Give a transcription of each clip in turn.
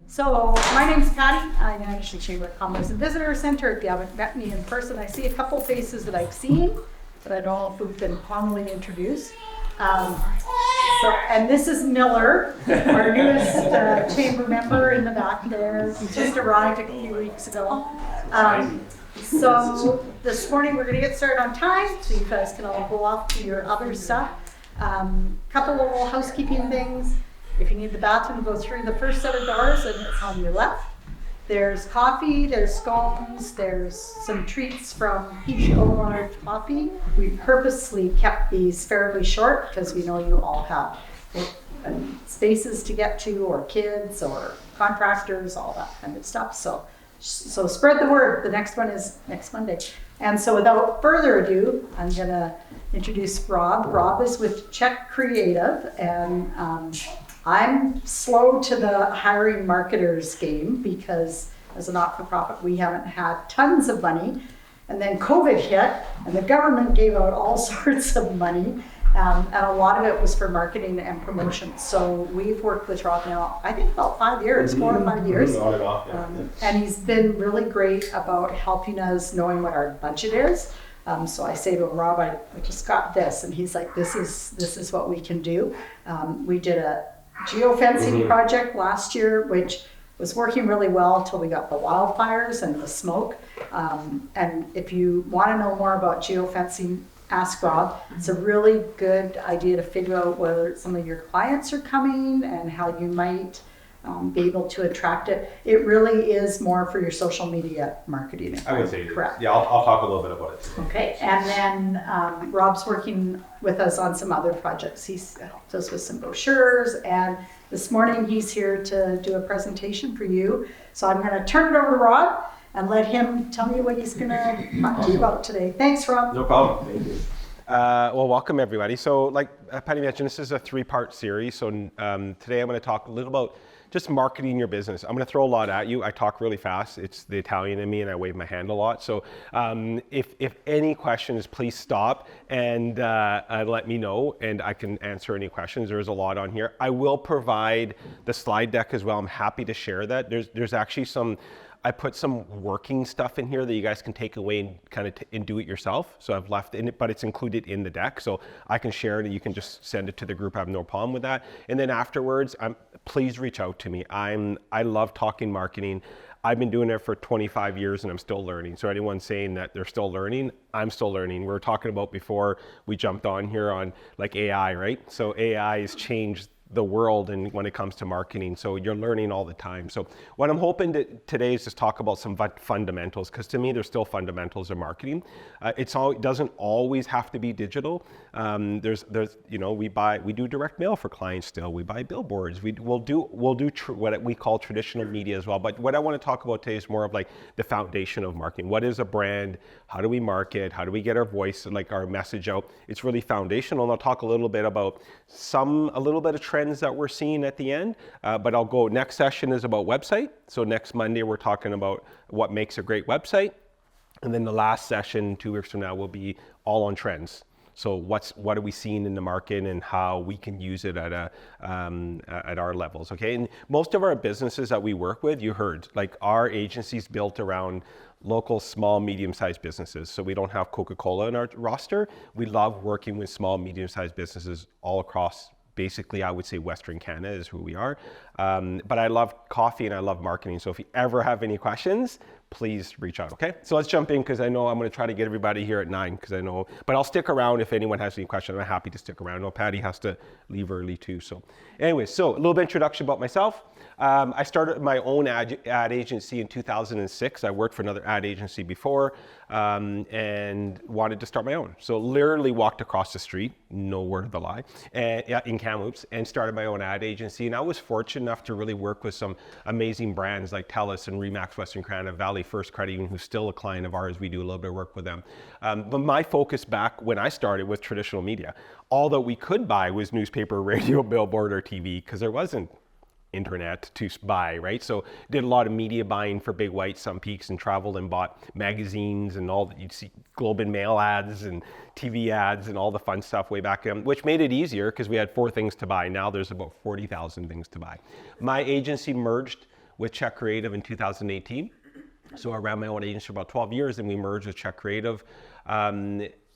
So my name's Patty. I'm actually Chamber of Commerce and Visitor Center. If you haven't met me in person, I see a couple faces that I've seen, but I don't know if we've been formally introduced. And this is Miller, our newest chamber member in the back there. He just arrived a few weeks ago. So this morning we're going to get started on time, so you guys can all go off to your other stuff. Couple of little housekeeping things. If you need the bathroom, go through the first set of doors and it's on your left. There's coffee, there's scones, there's some treats from Peach Ownard Coffee. We purposely kept these fairly short because we know you all have spaces to get to, or kids or contractors, all that kind of stuff. So spread the word. The next one is next Monday. And so without further ado, I'm gonna introduce Rob. Rob is with Czek Creative, and I'm slow to the hiring marketers game because as a not-for-profit, we haven't had tons of money. And then COVID hit and the government gave out all sorts of money. And a lot of it was for marketing and promotion. So we've worked with Rob now, I think about 5 years, 4 to 5 years. And he's been really great about helping us knowing what our budget is. So I say to him, Rob, I just got this. And he's like, this is what we can do. We did a geofencing project last year, which was working really well until we got the wildfires and the smoke. And if you want to know more about geofencing, ask Rob. It's a really good idea to figure out whether some of your clients are coming and how you might be able to attract it. It really is more for your social media marketing. I would say correct. Yeah, I'll talk a little bit about it. Okay, and then Rob's working with us on some other projects. He's helped us with some brochures, and this morning he's here to do a presentation for you. So I'm going to turn it over to Rob and let him tell me what he's going to talk to you about today. Thanks, Rob. No problem. Thank you. Well, welcome everybody. So like Patty mentioned, this is a 3-part series. So today I'm going to talk a little about just marketing your business. I'm going to throw a lot at you. I talk really fast. It's the Italian in me, and I wave my hand a lot. So if any questions, please stop and let me know, and I can answer any questions. There's a lot on here. I will provide the slide deck as well. I'm happy to share that. There's actually I put some working stuff in here that you guys can take away and kind of and do it yourself. So I've left in it, but it's included in the deck. So I can share it and you can just send it to the group. I have no problem with that. And then afterwards, please reach out to me. I love talking marketing. I've been doing it for 25 years and I'm still learning. So anyone saying that they're still learning, I'm still learning. We were talking about before we jumped on here on like AI, right? So AI has changed the world and when it comes to marketing. So you're learning all the time. So what I'm hoping today is just talk about some fundamentals, because to me, there's still fundamentals of marketing. It doesn't always have to be digital. We do direct mail for clients still. We buy billboards. We'll do what we call traditional media as well. But what I want to talk about today is more of like the foundation of marketing. What is a brand? How do we market? How do we get our voice, like our message out? It's really foundational. And I'll talk a little bit about a little bit of trends that we're seeing at the end, but I'll go, next session is about website. So next Monday, we're talking about what makes a great website. And then the last session, 2 weeks from now, will be all on trends. So what are we seeing in the market and how we can use it at our levels, okay? And most of our businesses that we work with, you heard, like our agency's built around local, small, medium-sized businesses. So we don't have Coca-Cola in our roster. We love working with small, medium-sized businesses all across. Basically, I would say Western Canada is who we are. But I love coffee and I love marketing. So if you ever have any questions, please reach out, okay? So let's jump in because I know I'm going to try to get everybody here at 9 because I know, but I'll stick around if anyone has any questions. I'm happy to stick around. I know Patty has to leave early too. So anyway, so a little bit introduction about myself. I started my own ad agency in 2006. I worked for another ad agency before and wanted to start my own. So literally walked across the street, no word of the lie, in Kamloops, and started my own ad agency. And I was fortunate enough to really work with some amazing brands like TELUS and Remax Western Canada, Valley First Credit Union, who's still a client of ours. We do a little bit of work with them. But my focus back when I started was traditional media. All that we could buy was newspaper, radio, billboard, or TV, because there wasn't internet to buy, right? So did a lot of media buying for Big White, Sun Peaks, and traveled and bought magazines and all that. You'd see Globe and Mail ads and TV ads and all the fun stuff way back then, which made it easier because we had 4 things to buy. Now there's about 40,000 things to buy. My agency merged with Czek Creative in 2018. So I ran my own agency for about 12 years, and we merged with Czek Creative.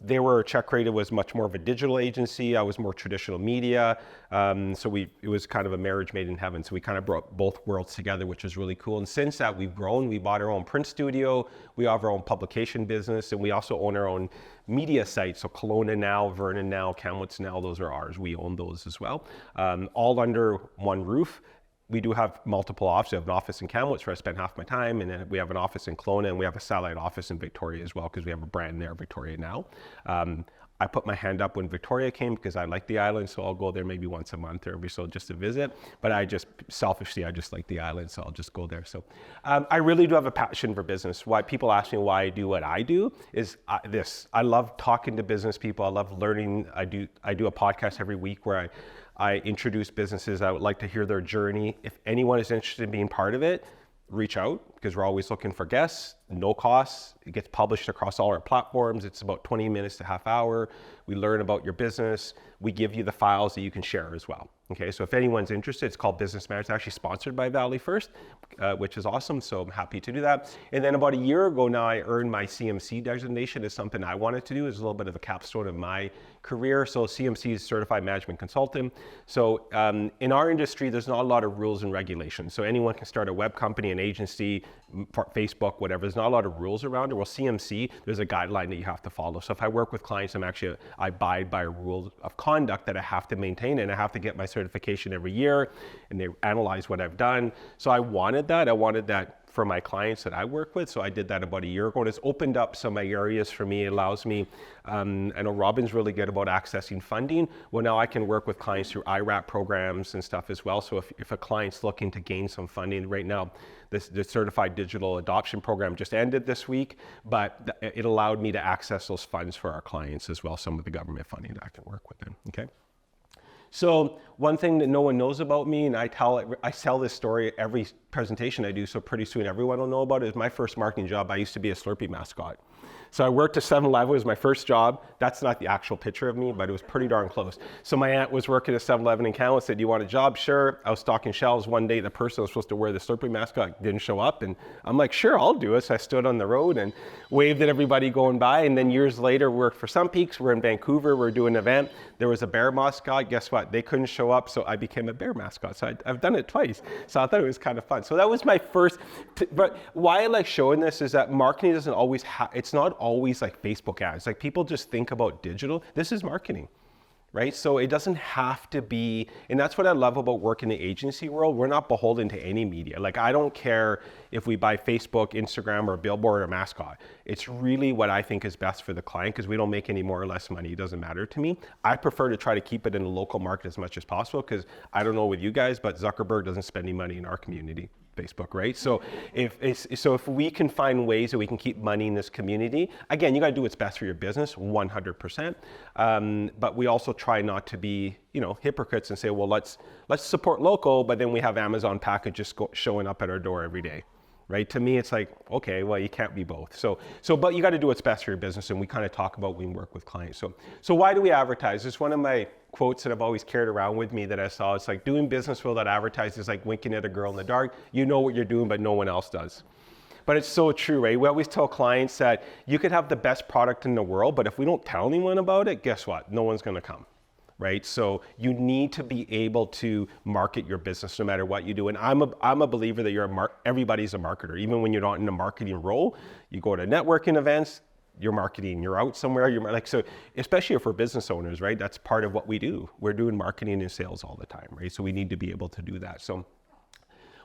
Czek Creative was much more of a digital agency. I was more traditional media. It was kind of a marriage made in heaven. So we kind of brought both worlds together, which is really cool. And since that, we've grown. We bought our own print studio. We have our own publication business, and we also own our own media sites. So Kelowna Now, Vernon Now, Kamloops Now, those are ours. We own those as well, all under one roof. We do have multiple offices. We have an office in Kamloops where I spend half my time, and then we have an office in Kelowna, and we have a satellite office in Victoria as well, because we have a brand there, Victoria Now. I put my hand up when Victoria came because I like the island, so I'll go there maybe once a month or every so just to visit. But selfishly, I just like the island, so I'll just go there. So I really do have a passion for business. Why people ask me why I do what I do is this. I love talking to business people. I love learning. I do a podcast every week where I introduce businesses. I would like to hear their journey. If anyone is interested in being part of it, reach out, because we're always looking for guests, no costs. It gets published across all our platforms. It's about 20 minutes to half hour. We learn about your business. We give you the files that you can share as well. Okay, so if anyone's interested, it's called Business Matters. It's actually sponsored by Valley First, which is awesome. So I'm happy to do that. And then about a year ago now, I earned my CMC designation. Is something I wanted to do. It's a little bit of a capstone of my career. So CMC is Certified Management Consultant. So in our industry, there's not a lot of rules and regulations. So anyone can start a web company, an agency, Facebook, whatever. There's not a lot of rules around it. Well, CMC, there's a guideline that you have to follow. So if I work with clients, I abide by a rule of conduct that I have to maintain, and I have to get my certification every year, and they analyze what I've done. So I wanted that for my clients that I work with. So I did that about a year ago, and it's opened up some areas for me. It allows me, I know Robin's really good about accessing funding. Well, now I can work with clients through IRAP programs and stuff as well. So if a client's looking to gain some funding right now, the Certified Digital Adoption Program just ended this week, but it allowed me to access those funds for our clients as well, some of the government funding that I can work with them, okay? So one thing that no one knows about me, and I tell this story every presentation I do, so pretty soon everyone will know about it, is my first marketing job. I used to be a Slurpee mascot. So I worked at 7-Eleven. It was my first job. That's not the actual picture of me, but it was pretty darn close. So my aunt was working at 7-Eleven in Kamloops, said, "Do you want a job?" Sure. I was stocking shelves one day. The person who was supposed to wear the Slurpee mascot didn't show up. And I'm like, "Sure, I'll do it." So I stood on the road and waved at everybody going by. And then years later, worked for Sun Peaks. We're in Vancouver. We're doing an event. There was a bear mascot. Guess what? They couldn't show up. So I became a bear mascot. So I've done it twice. So I thought it was kind of fun. So that was my first. But why I like showing this is that marketing doesn't always it's not always like Facebook ads. Like people just think about digital. This is marketing, right? So it doesn't have to be, and that's what I love about working in the agency world. We're not beholden to any media. Like I don't care if we buy Facebook, Instagram, or billboard or mascot. It's really what I think is best for the client, because we don't make any more or less money. It doesn't matter to me. I prefer to try to keep it in the local market as much as possible, because I don't know with you guys, but Zuckerberg doesn't spend any money in our community. Facebook, right? So if we can find ways that we can keep money in this community, again, you got to do what's best for your business, 100%. But we also try not to be, hypocrites and say, well, let's support local, but then we have Amazon packages showing up at our door every day. Right? To me, it's like, okay, well, you can't be both. But you got to do what's best for your business, and we kind of talk about when we work with clients. So why do we advertise? It's one of my quotes that I've always carried around with me that I saw. It's like, doing business without advertising is like winking at a girl in the dark. You know what you're doing, but no one else does. But it's so true, right? We always tell clients that you could have the best product in the world, but if we don't tell anyone about it, guess what? No one's going to come. Right? So you need to be able to market your business no matter what you do. And I'm a believer that everybody's a marketer. Even when you're not in a marketing role, you go to networking events, you're marketing, you're out somewhere, so especially if we're business owners, right? That's part of what we do. We're doing marketing and sales all the time, right? So we need to be able to do that. So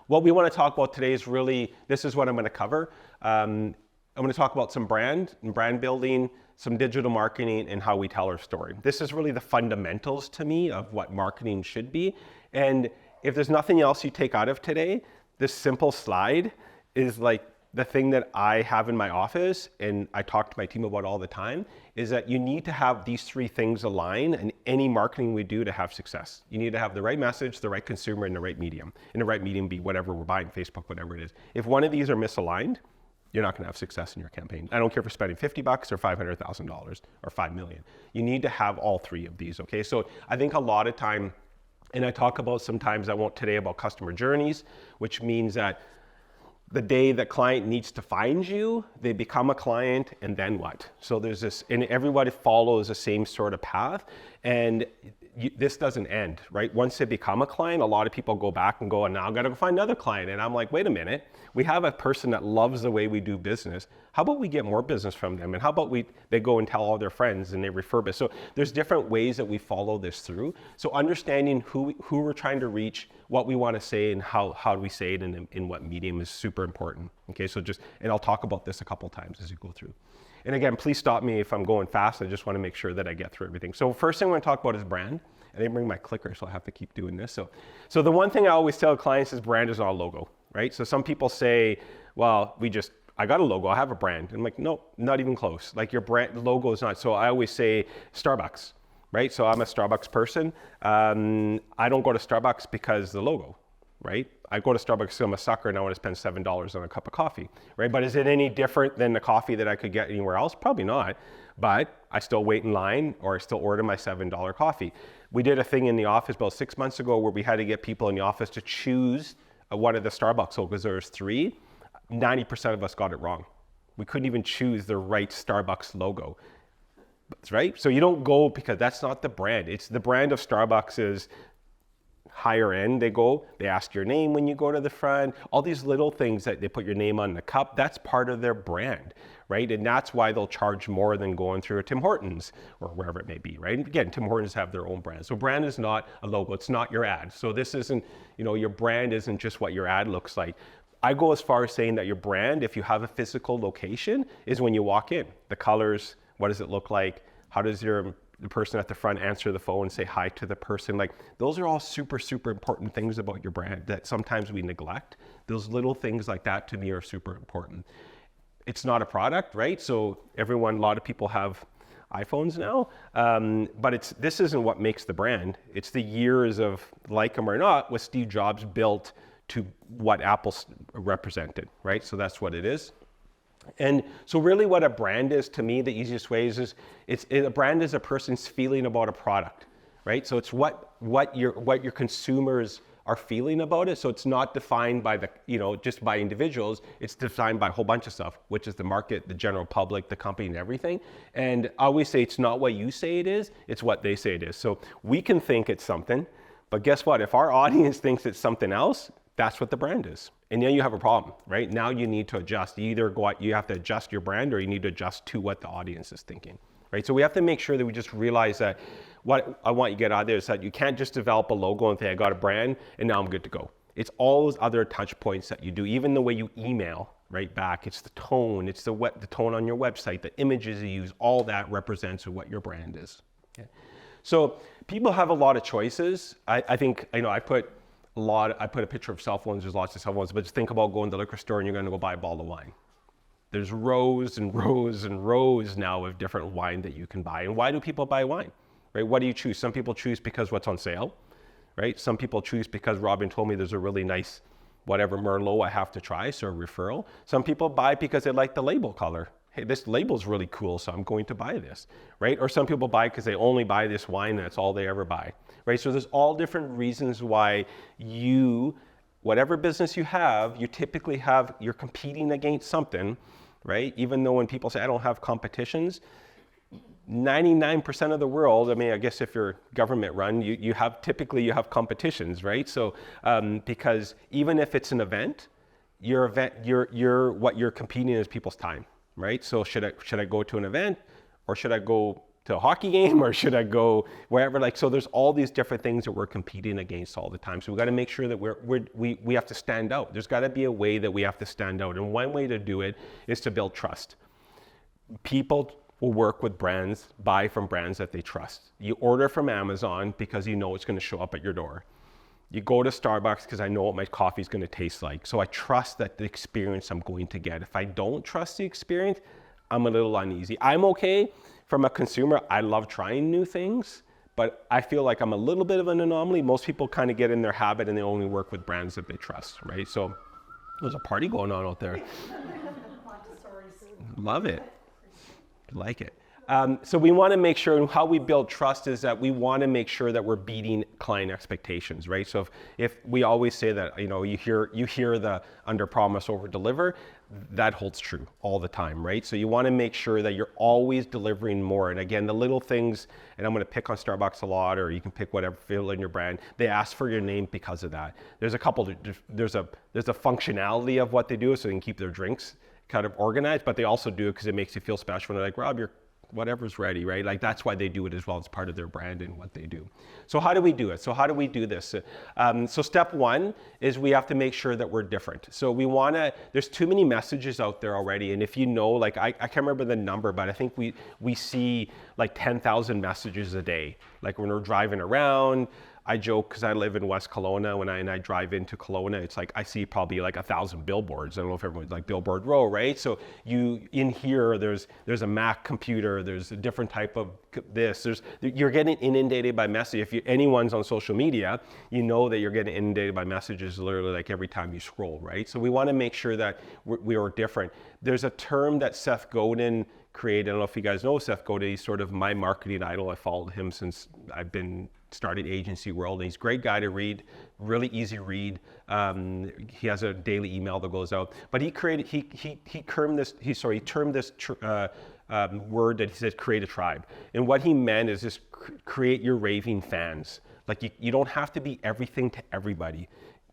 what we want to talk about today is really, this is what I'm going to cover. I'm going to talk about some brand building, some digital marketing, and how we tell our story. This is really the fundamentals to me of what marketing should be. And if there's nothing else you take out of today, this simple slide is like the thing that I have in my office, and I talk to my team about all the time, is that you need to have these three things align in any marketing we do to have success. You need to have the right message, the right consumer, and the right medium. And the right medium be whatever we're buying, Facebook, whatever it is. If one of these are misaligned, you're not going to have success in your campaign. I don't care if you're spending $50 or $500,000 or $5 million. You need to have all three of these, okay? So I think a lot of time, And I talk about sometimes, I won't today, about customer journeys, which means that the day the client needs to find you, they become a client, and then what? So there's this, and everybody follows the same sort of path, and this doesn't end, right? Once they become a client, a lot of people go back and go, and now I gotta go find another client. And I'm like, wait a minute, we have a person that loves the way we do business. How about we get more business from them? And how about they go and tell all their friends and they refurbish? So there's different ways that we follow this through. So understanding who we're trying to reach, what we wanna say, and how do we say it in what medium is super important. Okay, so and I'll talk about this a couple times as you go through. And again, please stop me if I'm going fast. I just want to make sure that I get through everything. So first thing I want to talk about is brand. I didn't bring my clicker, so I have to keep doing this. So the one thing I always tell clients is brand is not a logo, right? So some people say, well, I got a logo, I have a brand. And I'm like, no, not even close. Like your brand logo is not. So I always say Starbucks, right? So I'm a Starbucks person. I don't go to Starbucks because the logo, right? I go to Starbucks because I'm a sucker and I want to spend $7 on a cup of coffee, right? But is it any different than the coffee that I could get anywhere else? Probably not, but I still wait in line or I still order my $7 coffee. We did a thing in the office about 6 months ago where we had to get people in the office to choose one of the Starbucks logos. There's 3, 90% of us got it wrong. We couldn't even choose the right Starbucks logo, right? So you don't go because that's not the brand. It's the brand of Starbucks is higher end. They ask your name when you go to the front, all these little things that they put your name on the cup, that's part of their brand, right? And that's why they'll charge more than going through a Tim Hortons or wherever it may be, right? And again, Tim Hortons have their own brand. So brand is not a logo, it's not your ad. So this isn't, your brand isn't just what your ad looks like. I go as far as saying that your brand, if you have a physical location, is when you walk in. The colors, what does it look like? How does the person at the front answer the phone and say hi to the person? Like those are all super, super important things about your brand that sometimes we neglect. Those little things like that to me are super important. It's not a product, right? So a lot of people have iPhones now, but this isn't what makes the brand. It's the years of, like them or not, what Steve Jobs built to what Apple represented, right? So that's what it is. And so really what a brand is to me, the easiest way is a brand is a person's feeling about a product, right? So it's what your consumers are feeling about it. So it's not defined by just by individuals, it's defined by a whole bunch of stuff, which is the market, the general public, the company and everything. And I always say it's not what you say it is, it's what they say it is. So we can think it's something, but guess what? If our audience thinks it's something else, that's what the brand is. And now you have a problem, right? Now you need to adjust. You have to adjust your brand or you need to adjust to what the audience is thinking, right? So we have to make sure that we just realize that what I want you to get out of there is that you can't just develop a logo and say, I got a brand and now I'm good to go. It's all those other touch points that you do, even the way you email right back. It's the tone, it's the tone on your website, the images you use, all that represents what your brand is. Okay? So people have a lot of choices. I think, I put a picture of cell phones, there's lots of cell phones, but just think about going to the liquor store and you're gonna go buy a bottle of wine. There's rows and rows and rows now of different wine that you can buy. And why do people buy wine, right? What do you choose? Some people choose because what's on sale, right? Some people choose because Robin told me there's a really nice, whatever Merlot I have to try, so a referral. Some people buy because they like the label color. Hey, this label's really cool, so I'm going to buy this, right? Or some people buy because they only buy this wine and that's all they ever buy, right? So there's all different reasons why whatever business you have, you're competing against something, right? Even though when people say, I don't have competitions, 99% of the world, I guess if you're government run, you have competitions, right? So, because even if it's an event, what you're competing is people's time. Right? So should I go to an event or should I go to a hockey game or should I go wherever? So there's all these different things that we're competing against all the time. So we got to make sure that we have to stand out. There's got to be a way that we have to stand out. And one way to do it is to build trust. People will work with brands, buy from brands that they trust. You order from Amazon because you know it's going to show up at your door. You go to Starbucks because I know what my coffee is going to taste like. So I trust that the experience I'm going to get. If I don't trust the experience, I'm a little uneasy. I'm okay from a consumer. I love trying new things, but I feel like I'm a little bit of an anomaly. Most people kind of get in their habit and they only work with brands that they trust, right? So there's a party going on out there. Love it. Like it. So we want to make sure, and how we build trust is that we want to make sure that we're beating client expectations, right? So if we always say that, you hear the under promise over deliver, that holds true all the time, right? So you want to make sure that you're always delivering more. And again, the little things, and I'm going to pick on Starbucks a lot, or you can pick whatever fill in your brand. They ask for your name because of that. There's a functionality of what they do, so they can keep their drinks kind of organized, but they also do it because it makes you feel special. When they're like, Rob, your whatever's ready, right? Like that's why they do it as well. It's part of their brand and what they do. So how do we do it? So how do we do this? So step one is we have to make sure that we're different. So there's too many messages out there already. And if like I can't remember the number, but I think we see like 10,000 messages a day. Like when we're driving around, I joke because I live in West Kelowna. When I drive into Kelowna, it's like I see probably like 1,000 billboards. I don't know if everyone's like Billboard Row, right? So in here, there's a Mac computer, there's a different type of this. You're getting inundated by messages. If anyone's on social media, you know that you're getting inundated by messages literally like every time you scroll, right? So we want to make sure that we are different. There's a term that Seth Godin created. I don't know if you guys know Seth Godin. He's sort of my marketing idol. I followed him since I've started agency world, and he's a great guy to read, really easy read. He has a daily email that goes out, but he termed this word that he said create a tribe, and what he meant is just create your raving fans. Like you don't have to be everything to everybody.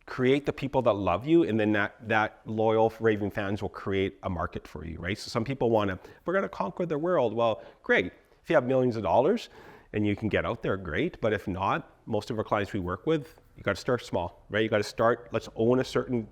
Create the people that love you, and then that loyal raving fans will create a market for you, right? So some people we're going to conquer the world. Well, great. If you have millions of dollars and you can get out there, great. But if not, most of our clients we work with, you got to start small, right? You got to start, let's own a certain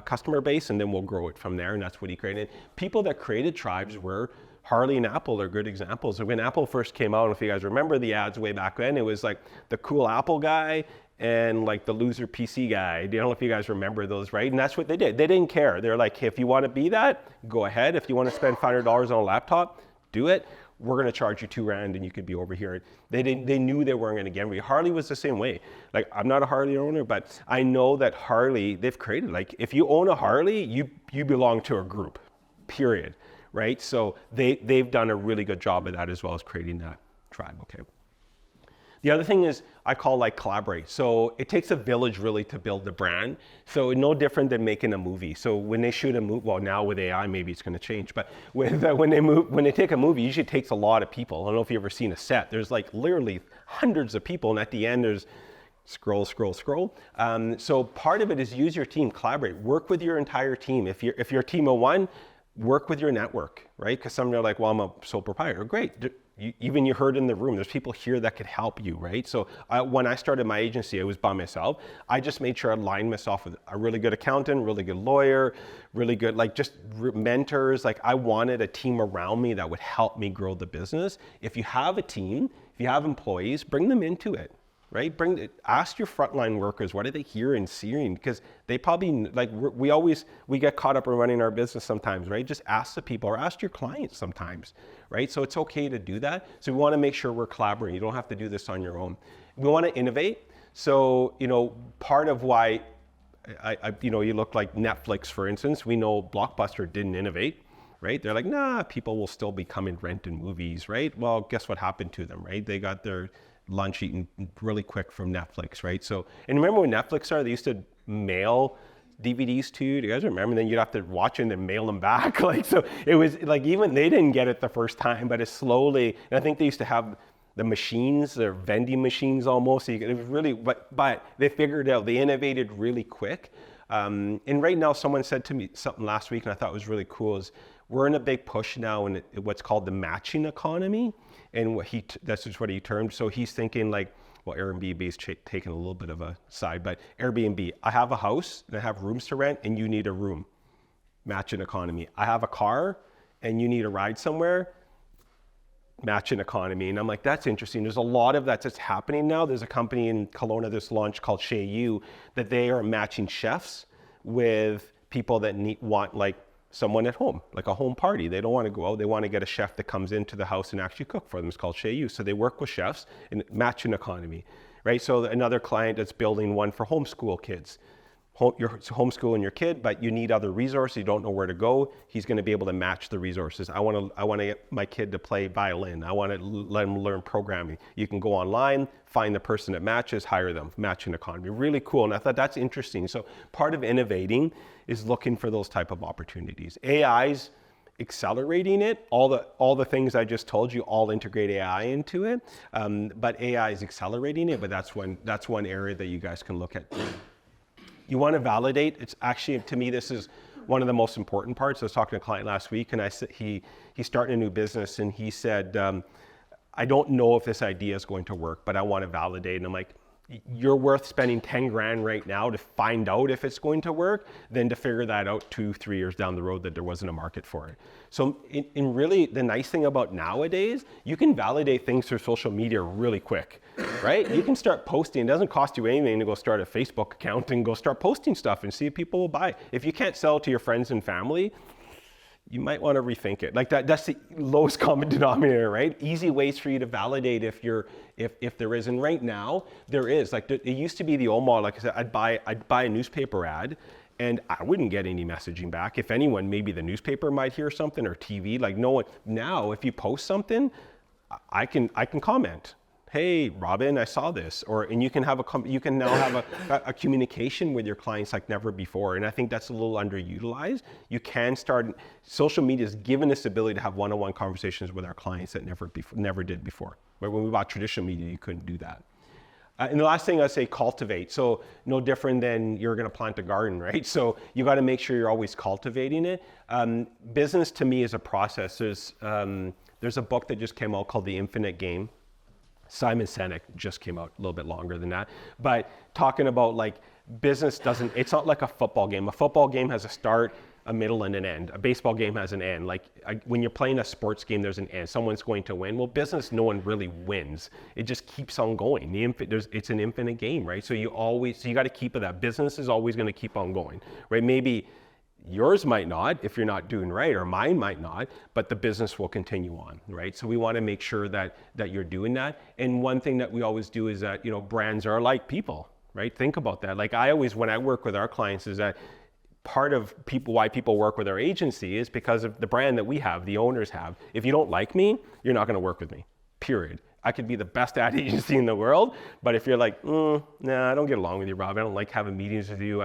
customer base, and then we'll grow it from there. And that's what he created. People that created tribes were Harley and Apple are good examples. When Apple first came out, I don't know if you guys remember the ads way back then, it was like the cool Apple guy and like the loser PC guy. I don't know if you guys remember those, right? And that's what they did. They didn't care. They're like, hey, if you want to be that, go ahead. If you want to spend $500 on a laptop, do it. We're going to charge you $2,000 and you could be over here. They knew they weren't going to get me. Harley was the same way. Like, I'm not a Harley owner, but I know that Harley, they've created, like, if you own a Harley, you belong to a group, period, right? So they've done a really good job of that as well as creating that tribe, okay? The other thing is I call like collaborate. So it takes a village really to build the brand. So no different than making a movie. So when they shoot a movie, well now with AI maybe it's going to change, but when they take a movie, it usually takes a lot of people. I don't know if you've ever seen a set. There's like literally hundreds of people, and at the end there's scroll. So part of it is use your team, collaborate, work with your entire team. If you're a team of one, work with your network, right? Because some are like, well, I'm a sole proprietor. Great. You heard in the room, there's people here that could help you, right? So when I started my agency, I was by myself. I just made sure I aligned myself with a really good accountant, really good lawyer, really good, like just mentors. Like I wanted a team around me that would help me grow the business. If you have a team, if you have employees, bring them into it, right? Ask your frontline workers, what are they hearing and seeing? Because they probably, like we get caught up in running our business sometimes, right? Just ask the people or ask your clients sometimes, right? So it's okay to do that. So we want to make sure we're collaborating. You don't have to do this on your own. We want to innovate. So, part of why you look like Netflix, for instance, we know Blockbuster didn't innovate, right? They're like, nah, people will still be coming renting movies, right? Well, guess what happened to them, right? They got their lunch eaten really quick from Netflix, right? So, and remember when Netflix they used to mail DVDs to you? Do you guys remember? And then you'd have to watch it and then mail them back. Like, so it was like, even they didn't get it the first time, but it slowly, and I think they used to have the machines, their vending machines almost. So it was really, but they figured out, they innovated really quick. And right now, someone said to me something last week, and I thought was really cool, is we're in a big push now in what's called the matching economy. And that's just what he termed. So he's thinking like, well, Airbnb is taking a little bit of a side, but Airbnb, I have a house and I have rooms to rent and you need a room. Matching economy. I have a car and you need a ride somewhere. Matching economy. And I'm like, that's interesting. There's a lot of that's happening now. There's a company in Kelowna that's launched called Chez You that they are matching chefs with people that want like someone at home, like a home party. They don't want to go out. They want to get a chef that comes into the house and actually cook for them. It's called Chez You. So they work with chefs in matching economy, right? So another client that's building one for homeschool kids. you're homeschooling your kid, but you need other resources, you don't know where to go, he's going to be able to match the resources. I want to get my kid to play violin. I want to let him learn programming. You can go online, find the person that matches, hire them, matching economy. Really cool. And I thought that's interesting. So part of innovating is looking for those type of opportunities. AI's accelerating it. All the things I just told you all integrate AI into it. But AI is accelerating it, but that's one area that you guys can look at. You want to validate. It's actually, to me, this is one of the most important parts. I was talking to a client last week, and he's starting a new business, and he said, I don't know if this idea is going to work, but I want to validate. And I'm like, you're worth spending 10 grand right now to find out if it's going to work than to figure that out 2-3 years down the road that there wasn't a market for it. So in really, the nice thing about nowadays, you can validate things through social media really quick, right? You can start posting. It doesn't cost you anything to go start a Facebook account and go start posting stuff and see if people will buy. If you can't sell to your friends and family, you might want to rethink it. Like that's the lowest common denominator, right? Easy ways for you to validate if there is. And right now there is. Like it used to be the old model. Like I said, I'd buy a newspaper ad, and I wouldn't get any messaging back. If anyone, maybe the newspaper might hear something, or TV. Like no one. Now, if you post something, I can comment. Hey, Robin, I saw this, and you can now have a communication with your clients like never before. And I think that's a little underutilized. You can start. Social media has given us the ability to have one-on-one conversations with our clients that never did before. But when we bought traditional media, you couldn't do that. And the last thing I'd say, cultivate. So no different than you're going to plant a garden, right? So you got to make sure you're always cultivating it. Business to me is a process. There's a book that just came out called The Infinite Game. Simon Sinek just came out a little bit longer than that, but talking about like business it's not like a football game. A football game has a start, a middle, and an end. A baseball game has an end. Like when you're playing a sports game, there's an end. Someone's going to win. Well, business, no one really wins. It just keeps on going. It's an infinite game, right? So you got to keep it that. Business is always going to keep on going, right? Maybe yours might not if you're not doing right, or mine might not, but the business will continue on, right? So we want to make sure that you're doing that. And one thing that we always do is that, brands are like people, right? Think about that. Like when I work with our clients, is that part of why people work with our agency is because of the brand that we have, the owners have. If you don't like me, you're not going to work with me, period. I could be the best ad agency in the world, but if you're like, nah, I don't get along with you, Rob. I don't like having meetings with you.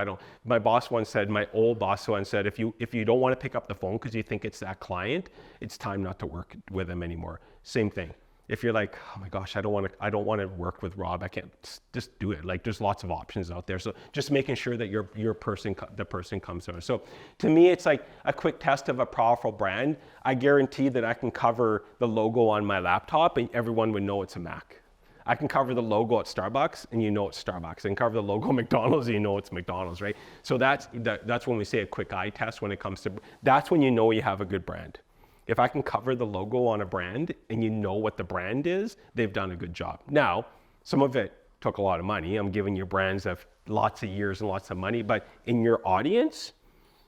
My old boss once said, if you don't want to pick up the phone because you think it's that client, it's time not to work with them anymore. Same thing. If you're like, oh my gosh, I don't want to work with Rob, I can't, just do it. Like there's lots of options out there. So just making sure that the person comes over. So to me, it's like a quick test of a powerful brand. I guarantee that I can cover the logo on my laptop and everyone would know it's a Mac. I can cover the logo at Starbucks and you know it's Starbucks. I can cover the logo at McDonald's and you know it's McDonald's, right? So that's when we say a quick eye test when it comes to, that's when you know you have a good brand. If I can cover the logo on a brand and you know what the brand is, they've done a good job. Now, some of it took a lot of money. I'm giving you brands of lots of years and lots of money, but in your audience,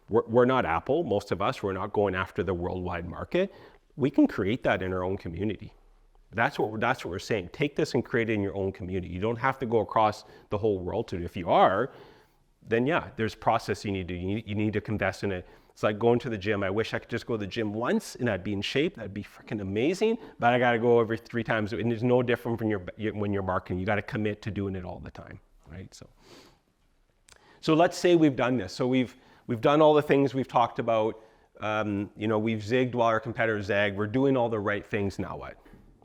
we're not Apple, most of us, we're not going after the worldwide market. We can create that in our own community. That's what we're saying. Take this and create it in your own community. You don't have to go across the whole world to do it. If you are, then yeah, there's process you need to do. You need to invest in it. It's like going to the gym. I wish I could just go to the gym once and I'd be in shape. That'd be freaking amazing. But I got to go every 3 times. And it's no different from when you're marketing. You got to commit to doing it all the time, right? So let's say we've done this. So we've done all the things we've talked about. We've zigged while our competitors zagged. We're doing all the right things. Now what?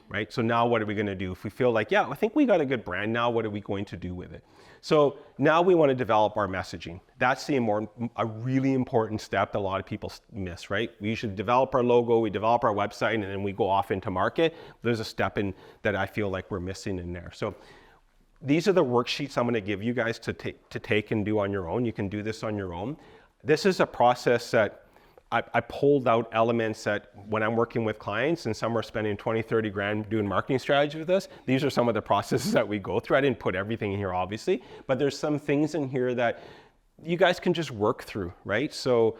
Right? So now what are we going to do? If we feel like, yeah, I think we got a good brand now, what are we going to do with it? So now we want to develop our messaging. That's a really important step that a lot of people miss, right? We should develop our logo, we develop our website, and then we go off into market. There's a step in that I feel like we're missing in there. So these are the worksheets I'm going to give you guys to take and do on your own. You can do this on your own. This is a process that I pulled out elements that when I'm working with clients and some are spending 20, 30 grand doing marketing strategy with us, these are some of the processes that we go through. I didn't put everything in here, obviously, but there's some things in here that you guys can just work through, right? So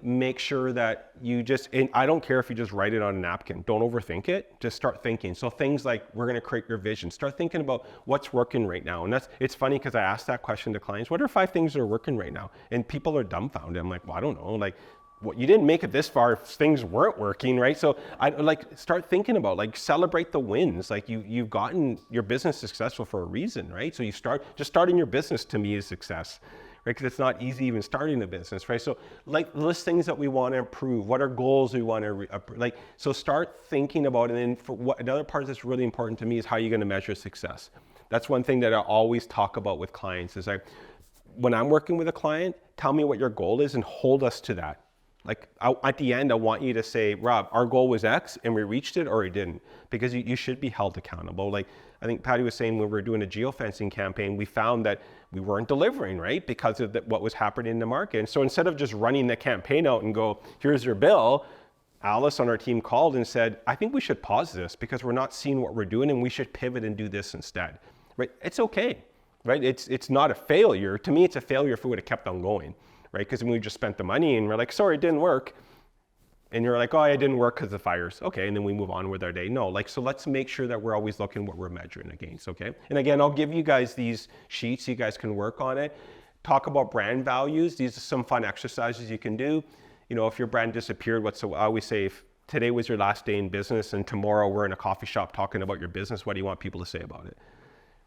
Make sure that you just, and I don't care if you just write it on a napkin, don't overthink it, just start thinking. So things like, we're gonna create your vision. Start thinking about what's working right now. And it's funny because I asked that question to clients, what are 5 things that are working right now? And people are dumbfounded. I'm like, well, I don't know. Like, well, you didn't make it this far if things weren't working, right? So I like start thinking about, like, celebrate the wins. Like you've gotten your business successful for a reason, right? So just starting your business to me is success, right? Because it's not easy even starting a business, right? So like list things that we want to improve. What are goals we want to like? So start thinking about it. And then for what another part that's really important to me is how you're going to measure success. That's one thing that I always talk about with clients is like, when I'm working with a client, tell me what your goal is and hold us to that. Like at the end, I want you to say, Rob, our goal was X and we reached it or we didn't, because you should be held accountable. Like I think Patty was saying, when we were doing a geofencing campaign, we found that we weren't delivering, right? Because of what was happening in the market. And so instead of just running the campaign out and go, here's your bill, Alice on our team called and said, I think we should pause this because we're not seeing what we're doing and we should pivot and do this instead, right? It's okay, right? It's not a failure. To me, it's a failure if we would have kept on going. Right? Because we just spent the money and we're like, sorry, it didn't work. And you're like, oh, it didn't work because of fires. Okay, and then we move on with our day. No, like, so let's make sure that we're always looking what we're measuring against, okay? And again, I'll give you guys these sheets. You guys can work on it. Talk about brand values. These are some fun exercises you can do. You know, if your brand disappeared, I always say, if today was your last day in business and tomorrow we're in a coffee shop talking about your business, what do you want people to say about it?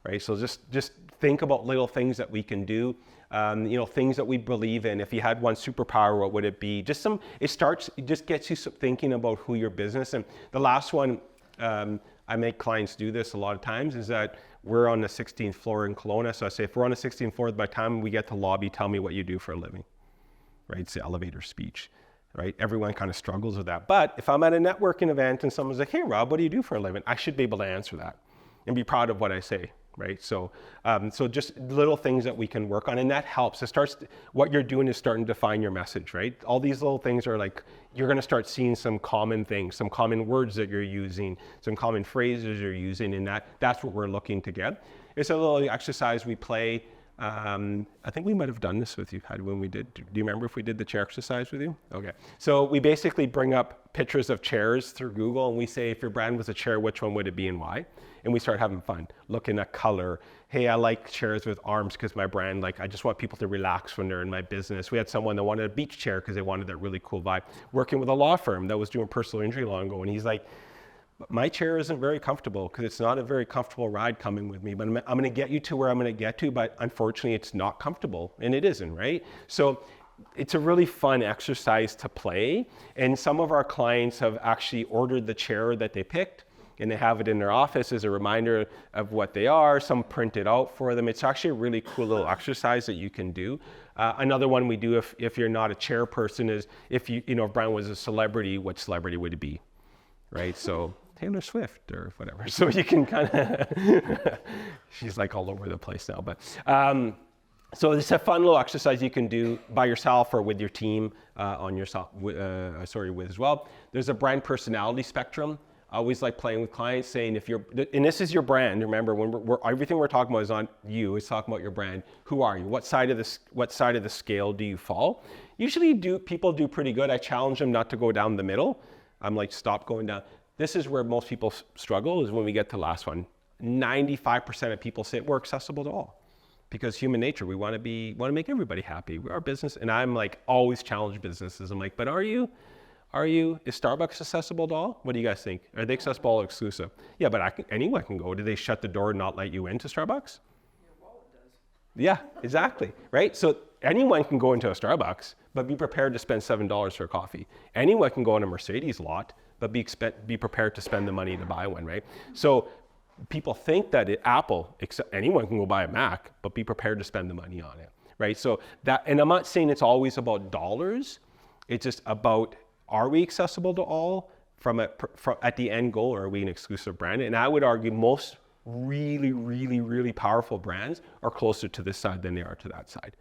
Right? So just think about little things that we can do. You know, things that we believe in. If you had one superpower, what would it be? It just gets you thinking about who your business. And the last one, I make clients do this a lot of times, is that we're on the 16th floor in Kelowna. So I say, if we're on the 16th floor, by the time we get to lobby, tell me what you do for a living, right? It's the elevator speech, right? Everyone kind of struggles with that. But if I'm at a networking event and someone's like, hey, Rob, what do you do for a living? I should be able to answer that and be proud of what I say. Right, so just little things that we can work on, and that helps. What you're doing is starting to define your message, right? All these little things are like, you're going to start seeing some common things, some common words that you're using, some common phrases you're using, and that's what we're looking to get. It's a little exercise we play. I think we might have done this with you, when we did. Do you remember if we did the chair exercise with you? Okay. So we basically bring up pictures of chairs through Google, and we say, if your brand was a chair, which one would it be and why? And we start having fun, looking at color. Hey, I like chairs with arms because my brand, like, I just want people to relax when they're in my business. We had someone that wanted a beach chair because they wanted that really cool vibe. Working with a law firm that was doing personal injury law and going, he's like, my chair isn't very comfortable because it's not a very comfortable ride coming with me, but I'm going to get you to where I'm going to get to, but unfortunately it's not comfortable, and it isn't, right? So it's a really fun exercise to play, and some of our clients have actually ordered the chair that they picked, and they have it in their office as a reminder of what they are. Some print it out for them. It's actually a really cool little exercise that you can do. Another one we do if you're not a chair person is, if Brian was a celebrity, what celebrity would it be, right? So Taylor Swift or whatever. So you can kind of, she's like all over the place now. But so it's a fun little exercise you can do by yourself or with your team with as well. There's a brand personality spectrum. I always like playing with clients, saying and this is your brand. Remember, when everything we're talking about is on you. It's talking about your brand. Who are you? What side of the scale do you fall? Usually, people do pretty good. I challenge them not to go down the middle. I'm like, stop going down. This is where most people struggle, is when we get to the last one. 95% of people say we're accessible to all, because human nature, we want to make everybody happy. We're our business, and I'm like always challenge businesses. I'm like, but are you? Is Starbucks accessible to all? What do you guys think? Are they accessible or exclusive? Yeah, but anyone can go. Do they shut the door and not let you into Starbucks? Your wallet does. Yeah, exactly, right? So anyone can go into a Starbucks, but be prepared to spend $7 for a coffee. Anyone can go on a Mercedes lot, but be prepared to spend the money to buy one, right? So people think that anyone can go buy a Mac, but be prepared to spend the money on it, right? So and I'm not saying it's always about dollars. It's just about, are we accessible to all from at the end goal, or are we an exclusive brand? And I would argue most really, really, really powerful brands are closer to this side than they are to that side.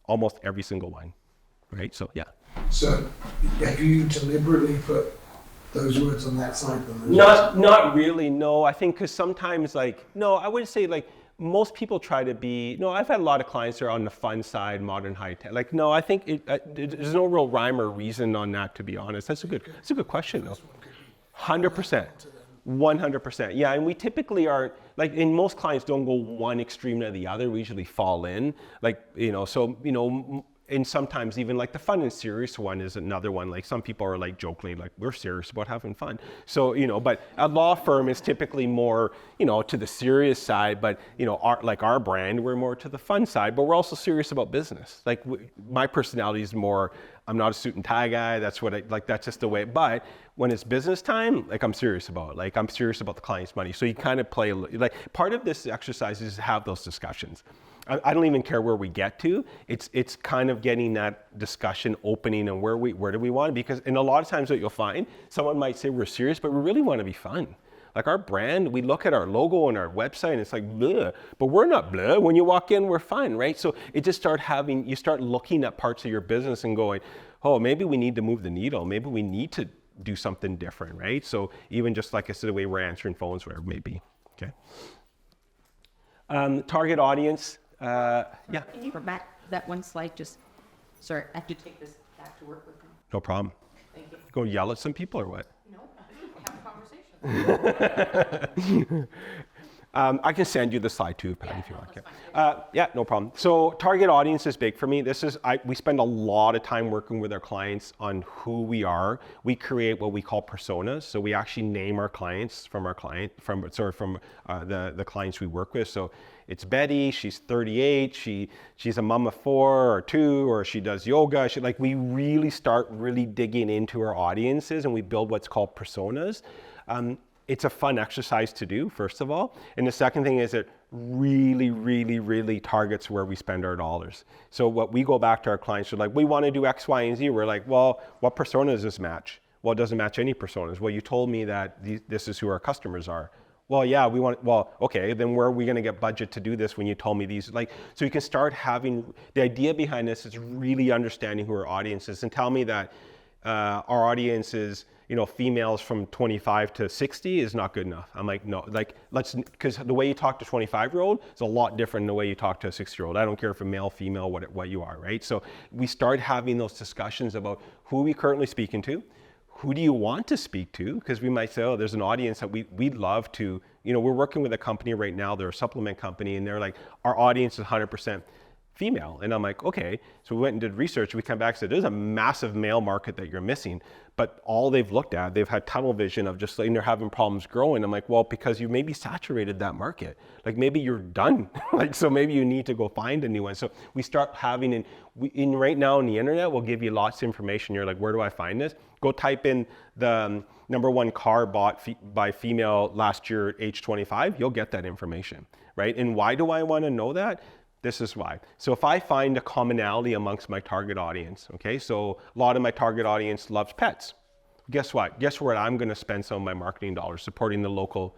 Almost every single one, right? So, yeah. So have you deliberately put those words on that side than those? Not really, no. I think because sometimes, I wouldn't say most people try to be, no, I've had a lot of clients that are on the fun side, modern high tech. Like, no, I think there's no real rhyme or reason on that, to be honest. That's a good question though. 100%. 100%. Yeah, and we typically are, like, and most clients don't go one extreme to the other. We usually fall in. Like, and sometimes even like the fun and serious one is another one. Like some people are like jokingly like, we're serious about having fun. So, but a law firm is typically more, to the serious side, but, our brand, we're more to the fun side, but we're also serious about business. Like my personality is more, I'm not a suit and tie guy. That's what that's just the way. But when it's business time, like I'm serious about it. Like I'm serious about the client's money. So you kind of play, like part of this exercise is to have those discussions. I don't even care where we get to. It's kind of getting that discussion opening and where do we want to be? Because in a lot of times what you'll find, someone might say we're serious, but we really want to be fun. Like our brand, we look at our logo and our website and it's like, bleh, but we're not bleh. When you walk in, we're fun, right? So it just you start looking at parts of your business and going, oh, maybe we need to move the needle. Maybe we need to do something different, right? So even just like I said, the way we're answering phones, whatever it may be, okay? Target audience. Yeah. Can you go back that one slide? Sorry, I have to take this back to work with me. No problem. Thank you. Go yell at some people or what? No, have a conversation. I can send you the slide too, Patty, if you want. Okay. Yeah, no problem. So target audience is big for me. We spend a lot of time working with our clients on who we are. We create what we call personas. So we actually name our clients from the clients we work with. So it's Betty, she's 38, she's a mom of 4 or 2, or she does yoga. We really start really digging into our audiences and we build what's called personas. It's a fun exercise to do, first of all. And the second thing is it really, really, really targets where we spend our dollars. So what we go back to our clients, we're like, we want to do X, Y, and Z. We're like, well, what persona does this match? Well, it doesn't match any personas. Well, you told me that this is who our customers are. Well, yeah, okay, then where are we going to get budget to do this when you told me these? So you can start having, the idea behind this is really understanding who our audience is and tell me that our audience is, females from 25 to 60 is not good enough. I'm like, no, because the way you talk to a 25-year-old is a lot different than the way you talk to a 60-year-old. I don't care if a male, female, what you are, right? So we start having those discussions about who are we currently speaking to, who do you want to speak to? Because we might say, oh, there's an audience that we'd love to, we're working with a company right now, they're a supplement company, and they're like, our audience is 100% female. And I'm like, okay. So we went and did research. We come back and said, there's a massive male market that you're missing. But all they've looked at, they've had tunnel vision of just they're having problems growing. I'm like, well, because you maybe saturated that market. Like maybe you're done. So maybe you need to go find a new one. So we start having, right now on the internet, we'll give you lots of information. You're like, where do I find this? Go type in the number one car bought by female last year, age 25. You'll get that information, right? And why do I want to know that? This is why. So if I find a commonality amongst my target audience, okay, so a lot of my target audience loves pets. Guess what? Guess where I'm going to spend some of my marketing dollars? Supporting the local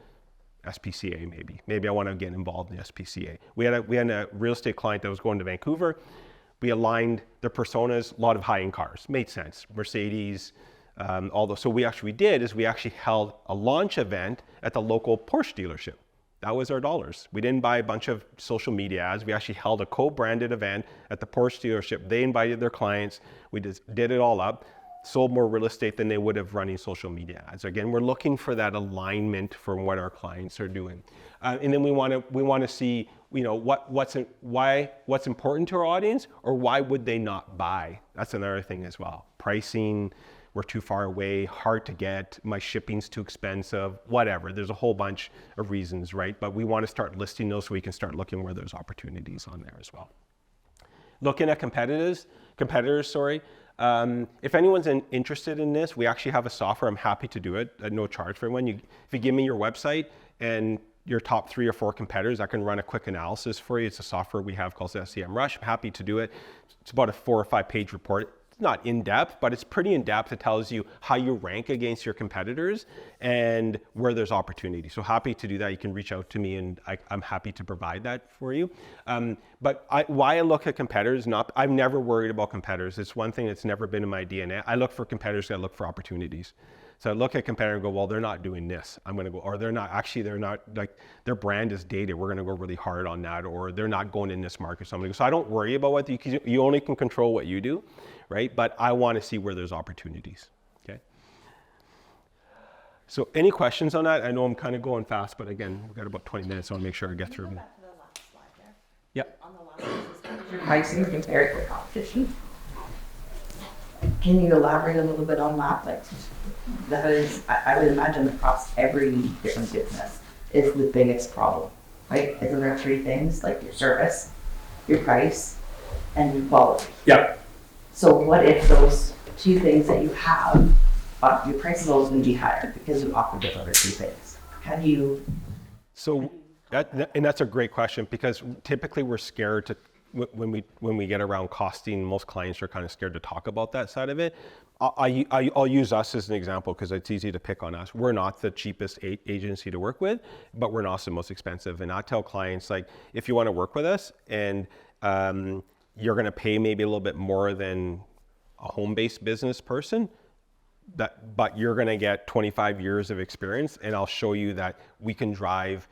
SPCA maybe. Maybe I want to get involved in the SPCA. We had a real estate client that was going to Vancouver. We aligned their personas, a lot of high-end cars. Made sense. Mercedes, all those. So we actually held a launch event at the local Porsche dealership. That was our dollars. We didn't buy a bunch of social media ads. We actually held a co-branded event at the Porsche dealership. They invited their clients. We just did it all up, sold more real estate than they would have running social media ads. Again, we're looking for that alignment from what our clients are doing. And then we want to see, what's important to our audience, or why would they not buy? That's another thing as well. Pricing, we're too far away, hard to get, my shipping's too expensive, whatever. There's a whole bunch of reasons, right? But we want to start listing those so we can start looking where there's opportunities on there as well. Looking at competitors, if anyone's interested in this, we actually have a software. I'm happy to do it at no charge for anyone. If you give me your website and your top 3 or 4 competitors, I can run a quick analysis for you. It's a software we have called SEM Rush. I'm happy to do it. It's about a 4 or 5 page report. Not in depth, but it's pretty in depth. It tells you how you rank against your competitors and where there's opportunity. So happy to do that. You can reach out to me and I'm happy to provide that for you. But why I look at competitors, I've never worried about competitors. It's one thing that's never been in my DNA. I look for competitors, I look for opportunities. So I look at competitor and go, well, they're not doing this. I'm going to go, or they're not, like their brand is dated. We're going to go really hard on that, or they're not going in this market. So I'm going to go, so I don't worry about what you only can control what you do, right? But I want to see where there's opportunities, okay? So any questions on that? I know I'm kind of going fast, but again, we've got about 20 minutes, so I want to make sure I get through them. Back to the last slide there. Yep. On the last one, this is your Pricing compared to competition. Can you elaborate a little bit on that? Like, that is, I would imagine across every different business is the biggest problem, right? Isn't there three things, like your service, your price, and your quality? Yeah. So what if those two things that you have, your price is always going to be higher because you offer those other two things? How do you? So that's a great question, because typically we're scared to, when we get around costing, most clients are kind of scared to talk about that side of it. I'll use us as an example because it's easy to pick on us. We're not the cheapest agency to work with, but we're also the most expensive. And I tell clients, like, if you want to work with us and you're going to pay maybe a little bit more than a home-based business person, but you're going to get 25 years of experience, and I'll show you that we can drive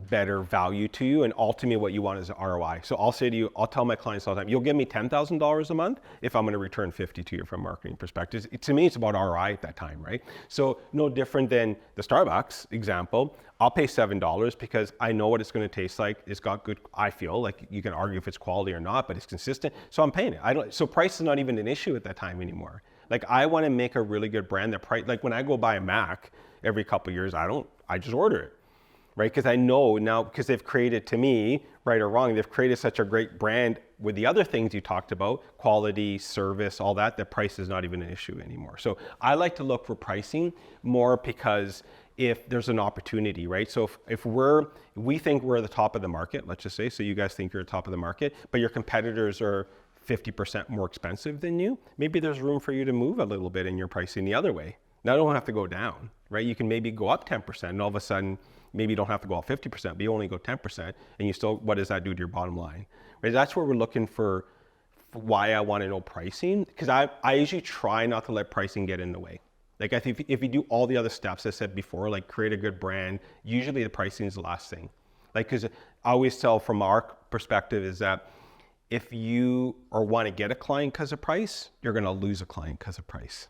better value to you, and ultimately what you want is ROI. So I'll say to you, I'll tell my clients all the time, you'll give me $10,000 a month if I'm going to return 50 to you from a marketing perspective. To me, it's about ROI at that time, right? So no different than the Starbucks example. I'll pay $7 because I know what it's going to taste like. It's got good, I feel like you can argue if it's quality or not, but it's consistent. So I'm paying it. So price is not even an issue at that time anymore. Like, I want to make a really good brand that price, like when I go buy a Mac every couple of years, I just order it. Right? Because I know now, because they've created, to me, right or wrong, they've created such a great brand with the other things you talked about, quality, service, all that, that price is not even an issue anymore. So I like to look for pricing more because if there's an opportunity, right? So if we think we're at the top of the market, let's just say, so you guys think you're at the top of the market, but your competitors are 50% more expensive than you, maybe there's room for you to move a little bit in your pricing the other way. Now, I don't have to go down, right? You can maybe go up 10%, and all of a sudden, maybe you don't have to go up 50%, but you only go 10%, and you still, what does that do to your bottom line? Right? That's where we're looking for why I want to know pricing, because I usually try not to let pricing get in the way. Like, I think if you do all the other steps I said before, like create a good brand, usually the pricing is the last thing. Like, because I always tell from our perspective is that if you want to get a client because of price, you're going to lose a client because of price,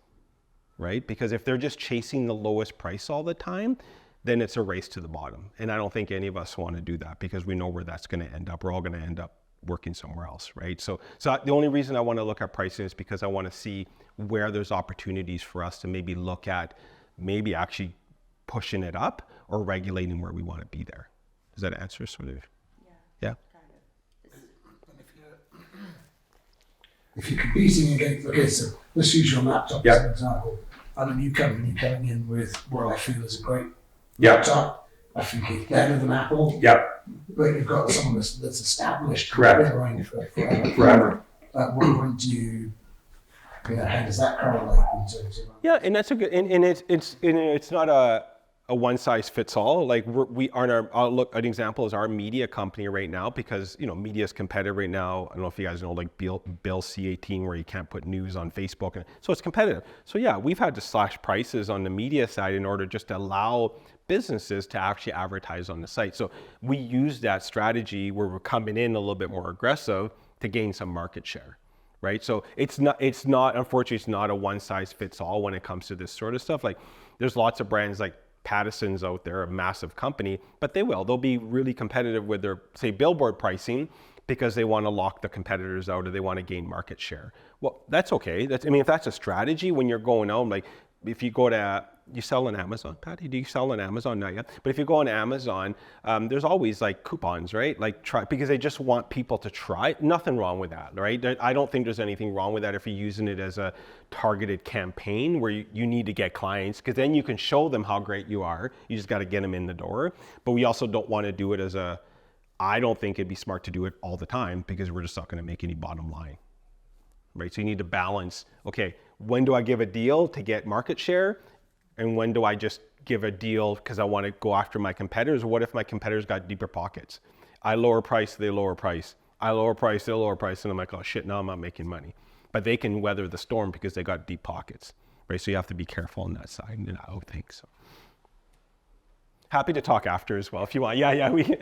right? Because if they're just chasing the lowest price all the time, then it's a race to the bottom. And I don't think any of us want to do that because we know where that's going to end up. We're all going to end up working somewhere else, right? So the only reason I want to look at pricing is because I want to see where there's opportunities for us to maybe look at maybe actually pushing it up or regulating where we want to be there. Does that answer sort of? Yeah. If you're competing against, okay, so let's use your laptop as an example. I'm a new company coming in with what I feel is a great laptop. I think it's better than Apple. Yep. But you've got someone that's established. Correct. Been around for Forever. At what point do you know, how does that correlate in terms of? Yeah, and that's a good, and it's not a one size fits all. Like we are, I'll look, an example is our media company right now, because, you know, media is competitive right now. I don't know if you guys know, like Bill C-18, where you can't put news on Facebook. And so it's competitive. So yeah, we've had to slash prices on the media side in order just to allow businesses to actually advertise on the site. So we use that strategy where we're coming in a little bit more aggressive to gain some market share. Right? So it's not, unfortunately, it's not a one size fits all when it comes to this sort of stuff. Like, there's lots of brands like Patterson's out there, a massive company, but they'll be really competitive with their, say, billboard pricing because they want to lock the competitors out or they want to gain market share. Well, that's okay. If that's a strategy when you're going out, like if you go to, you sell on Amazon, Patty? Do you sell on Amazon? Not yet. But if you go on Amazon, there's always like coupons, right? Like because they just want people to try. Nothing wrong with that, right? I don't think there's anything wrong with that if you're using it as a targeted campaign where you need to get clients, because then you can show them how great you are. You just got to get them in the door. But we also don't want to do it as I don't think it'd be smart to do it all the time because we're just not going to make any bottom line, right? So you need to balance, okay, when do I give a deal to get market share? And when do I just give a deal because I want to go after my competitors? What if my competitors got deeper pockets? I lower price, they lower price. I lower price, they lower price. And I'm like, oh shit, now I'm not making money. But they can weather the storm because they got deep pockets, right? So you have to be careful on that side, and I would think so. Happy to talk after as well if you want. Yeah, we.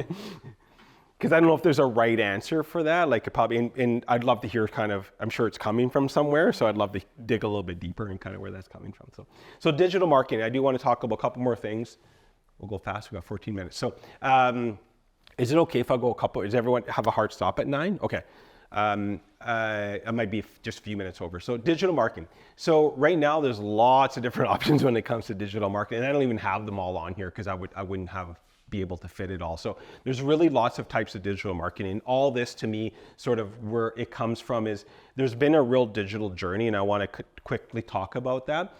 Because I don't know if there's a right answer for that. Like, probably, and I'd love to hear kind of, I'm sure it's coming from somewhere, so I'd love to dig a little bit deeper and kind of where that's coming from. So digital marketing, I do want to talk about a couple more things. We'll go fast, we got 14 minutes. So is it okay if I go a couple, does everyone have a hard stop at 9? Okay. I might be just a few minutes over. So digital marketing. So right now there's lots of different options when it comes to digital marketing. And I don't even have them all on here because I wouldn't be able to fit it all. So there's really lots of types of digital marketing. All this to me, sort of where it comes from is there's been a real digital journey, and I want to quickly talk about that.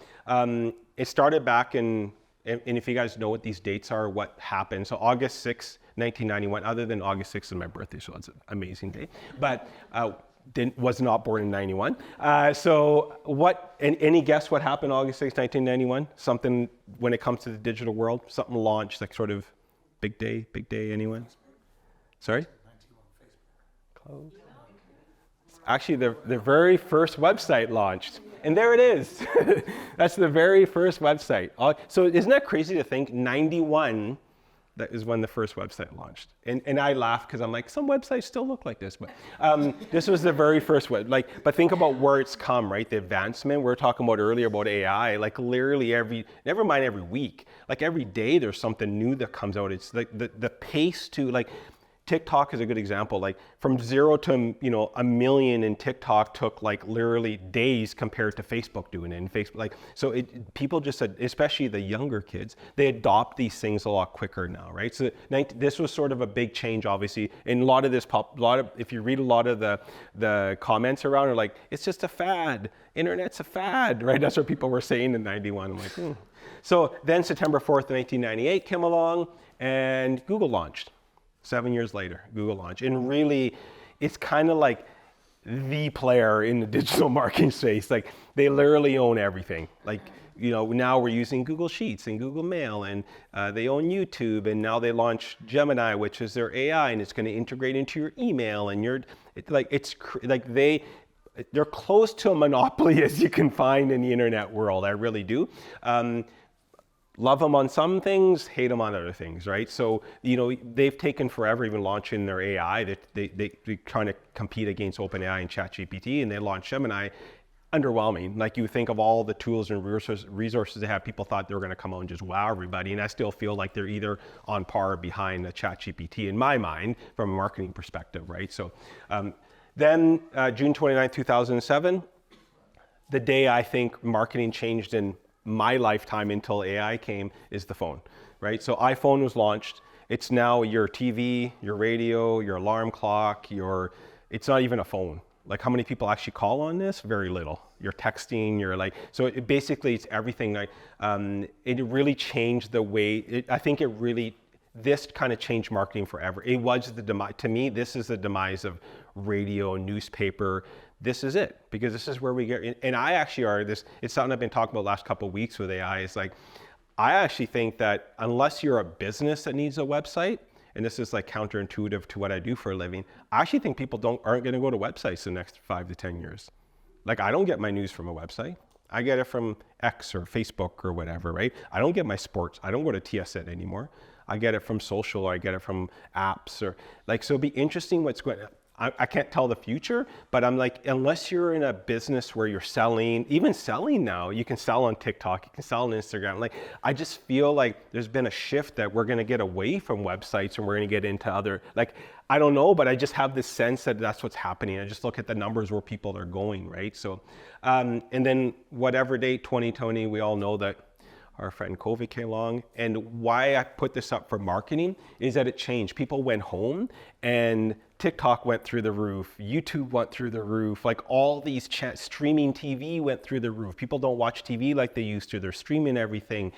It started back in, and if you guys know what these dates are, what happened. So August 6th, 1991, other than August 6th is my birthday, so it's an amazing day. But was not born in 91. So what, any guess what happened August 6th, 1991? Something when it comes to the digital world, something launched, like sort of big day, anyone? Sorry? Close. Actually, the very first website launched. And there it is. That's the very first website. So isn't that crazy to think 91, that is when the first website launched. And I laugh because I'm like, some websites still look like this, but this was the very first web. But think about where it's come, right? The advancement we were talking about earlier about AI, like literally never mind every week, like every day there's something new that comes out. It's like the pace to like, TikTok is a good example. Like from 0 to 1 million in TikTok took like literally days compared to Facebook doing it. And Facebook, people just, especially the younger kids, they adopt these things a lot quicker now, right? So this was sort of a big change, obviously. And a lot of this, if you read a lot of the comments around, are like, it's just a fad. Internet's a fad, right? That's what people were saying in '91. I'm like, So then September 4th, 1998 came along, and Google launched. 7 years later, Google launched. And really, it's kind of like the player in the digital marketing space. Like, they literally own everything. Like, now we're using Google Sheets and Google Mail, and they own YouTube, and now they launched Gemini, which is their AI, and it's going to integrate into your email, and they're close to a monopoly as you can find in the internet world. I really do. Love them on some things, hate them on other things, right? So, they've taken forever even launching their AI. They're trying to compete against OpenAI and ChatGPT, and they launched Gemini. Underwhelming. Like, you think of all the tools and resources they have, people thought they were going to come out and just wow everybody, and I still feel like they're either on par or behind the ChatGPT in my mind from a marketing perspective, right? So then June 29, 2007, the day I think marketing changed in my lifetime until AI came, is the phone, right? So iPhone was launched. It's now your TV, your radio, your alarm clock, it's not even a phone. Like, how many people actually call on this? Very little. You're texting, so basically it's everything. It really changed the way, this kind of changed marketing forever. It was to me, this is the demise of radio, newspaper. This is it, because this is where we get, and I actually it's something I've been talking about the last couple of weeks with AI. It's like, I actually think that unless you're a business that needs a website, and this is like counterintuitive to what I do for a living, I actually think people aren't going to go to websites in the next 5 to 10 years. Like, I don't get my news from a website. I get it from X or Facebook or whatever, right? I don't get my sports. I don't go to TSN anymore. I get it from social, or I get it from apps, so it'll be interesting what's going on. I can't tell the future, but I'm like, unless you're in a business where you're selling now, you can sell on TikTok, you can sell on Instagram. Like, I just feel like there's been a shift that we're going to get away from websites and we're going to get into other, I don't know, but I just have this sense that that's what's happening. I just look at the numbers where people are going, right? So, and then whatever date, 2020, we all know that our friend COVID came along. And why I put this up for marketing is that it changed. People went home, and TikTok went through the roof, YouTube went through the roof, like all these streaming TV went through the roof. People don't watch TV like they used to. They're streaming everything.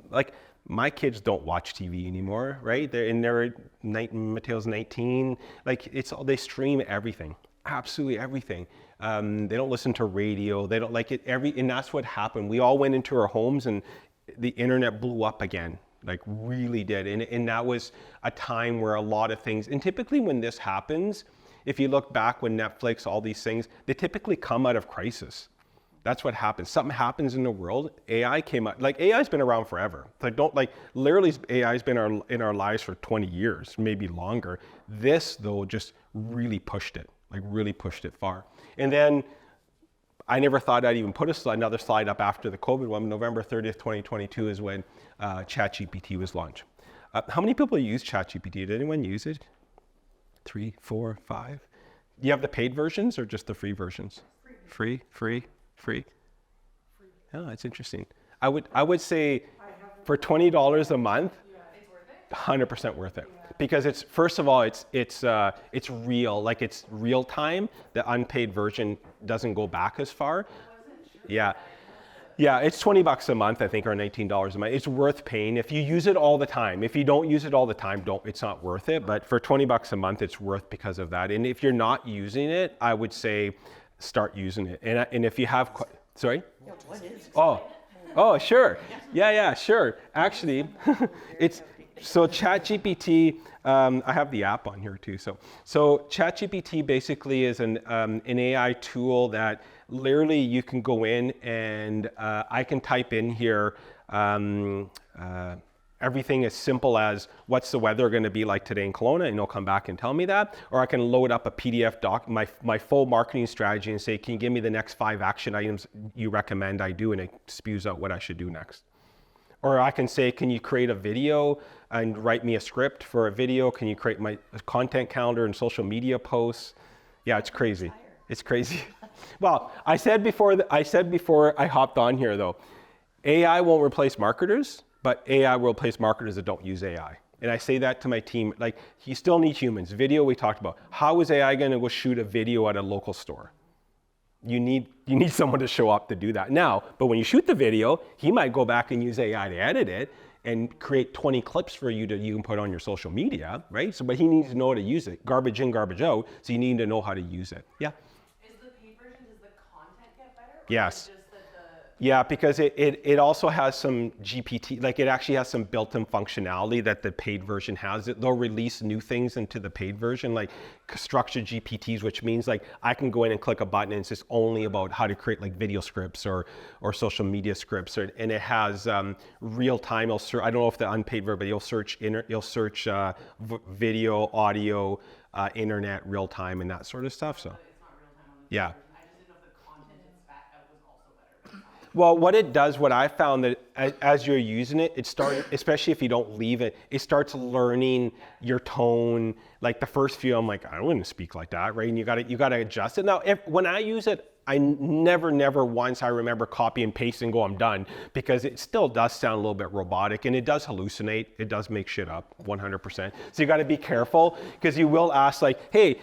Like, my kids don't watch TV anymore, right? Mateo's 19. They stream everything, absolutely everything. They don't listen to radio. They don't like it. And that's what happened. We all went into our homes, and the internet blew up again, like really did. And that was a time where a lot of things, and typically when this happens, if you look back when Netflix, all these things, they typically come out of crisis. That's what happens. Something happens in the world. AI came up. Like AI's been around forever. Like literally AI's been in our lives for 20 years, maybe longer. This though just really pushed it. Like really pushed it far. And then I never thought I'd even put another slide up after the COVID one. November 30th, 2022 is when ChatGPT was launched. How many people use ChatGPT? Did anyone use it? 3, 4, 5? Do you have the paid versions or just the free versions? Free. Oh, that's interesting. I would say for $20 a month, 100% worth it. Because it's, first of all, it's real, like it's real time. The unpaid version doesn't go back as far. Yeah. Yeah, it's $20 a month, I think, or $19 a month. It's worth paying if you use it all the time. If you don't use it all the time, it's not worth it. But for $20 a month, it's worth because of that. And if you're not using it, I would say start using it. And if you have, sorry? Oh, sure. Yeah, sure. Actually, it's, so ChatGPT, I have the app on here too. So ChatGPT basically is an AI tool that literally you can go in and I can type in here everything as simple as what's the weather going to be like today in Kelowna, and it'll come back and tell me that. Or I can load up a PDF doc, my full marketing strategy, and say, can you give me the next 5 action items you recommend I do, and it spews out what I should do next. Or I can say, can you create a video and write me a script for a video? Can you create my content calendar and social media posts? Yeah, it's crazy. It's crazy. Well, I said before I hopped on here though, AI won't replace marketers, but AI will replace marketers that don't use AI. And I say that to my team, like you still need humans. Video we talked about. How is AI gonna go shoot a video at a local store? You need someone to show up to do that now, but when you shoot the video, he might go back and use AI to edit it and create 20 clips for you can put on your social media, right? So, but he needs to know how to use it. Garbage in, garbage out, so you need to know how to use it. Yeah? Is the paid version, does the content get better? Yes. Or is it just that Yeah, because it also has some GPT, like it actually has some built-in functionality that the paid version has. They'll release new things into the paid version, like structured GPTs, which means like I can go in and click a button and it's just only about how to create like video scripts or social media scripts, and it has real time. I don't know if the unpaid version, but you'll search video, audio, internet, real time, and that sort of stuff. So, it's not real time on the yeah. version. I just didn't know if the content it spat out was also better. Well, what it does, what I found that as you're using it, it starts, especially if you don't leave it, it starts learning your tone. Like the first few, I'm like, I wouldn't speak like that, right? And you gotta adjust it. Now, when I use it, I never once I remember copy and paste and go, I'm done, because it still does sound a little bit robotic and it does hallucinate. It does make shit up 100%. So you gotta be careful, because you will ask like, hey,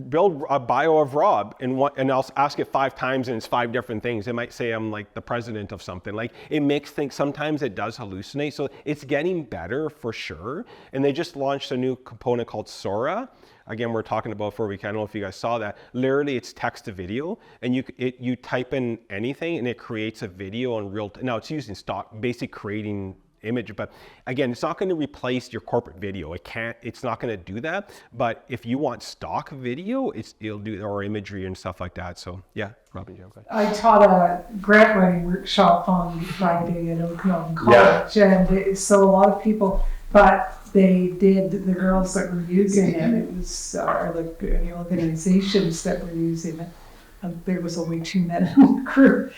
build a bio of Rob, and I'll ask it 5 times and it's 5 different things. It might say I'm like the president of something. Like it makes things, sometimes it does hallucinate. So it's getting better for sure. And they just launched a new component called Sora. Again, we're talking about before we can. I don't know if you guys saw that. Literally, it's text to video, and you type in anything and it creates a video in real time. Now it's using stock, basic creating image, but again, it's not going to replace your corporate video. It's not going to do that. But if you want stock video, it'll do, or imagery and stuff like that. So yeah, Robin, you go ahead. I taught a grant writing workshop on Friday at Okanagan College, and so a lot of people, but the girls that were using it, it was the organizations that were using it, and there was only 2 men in the crew,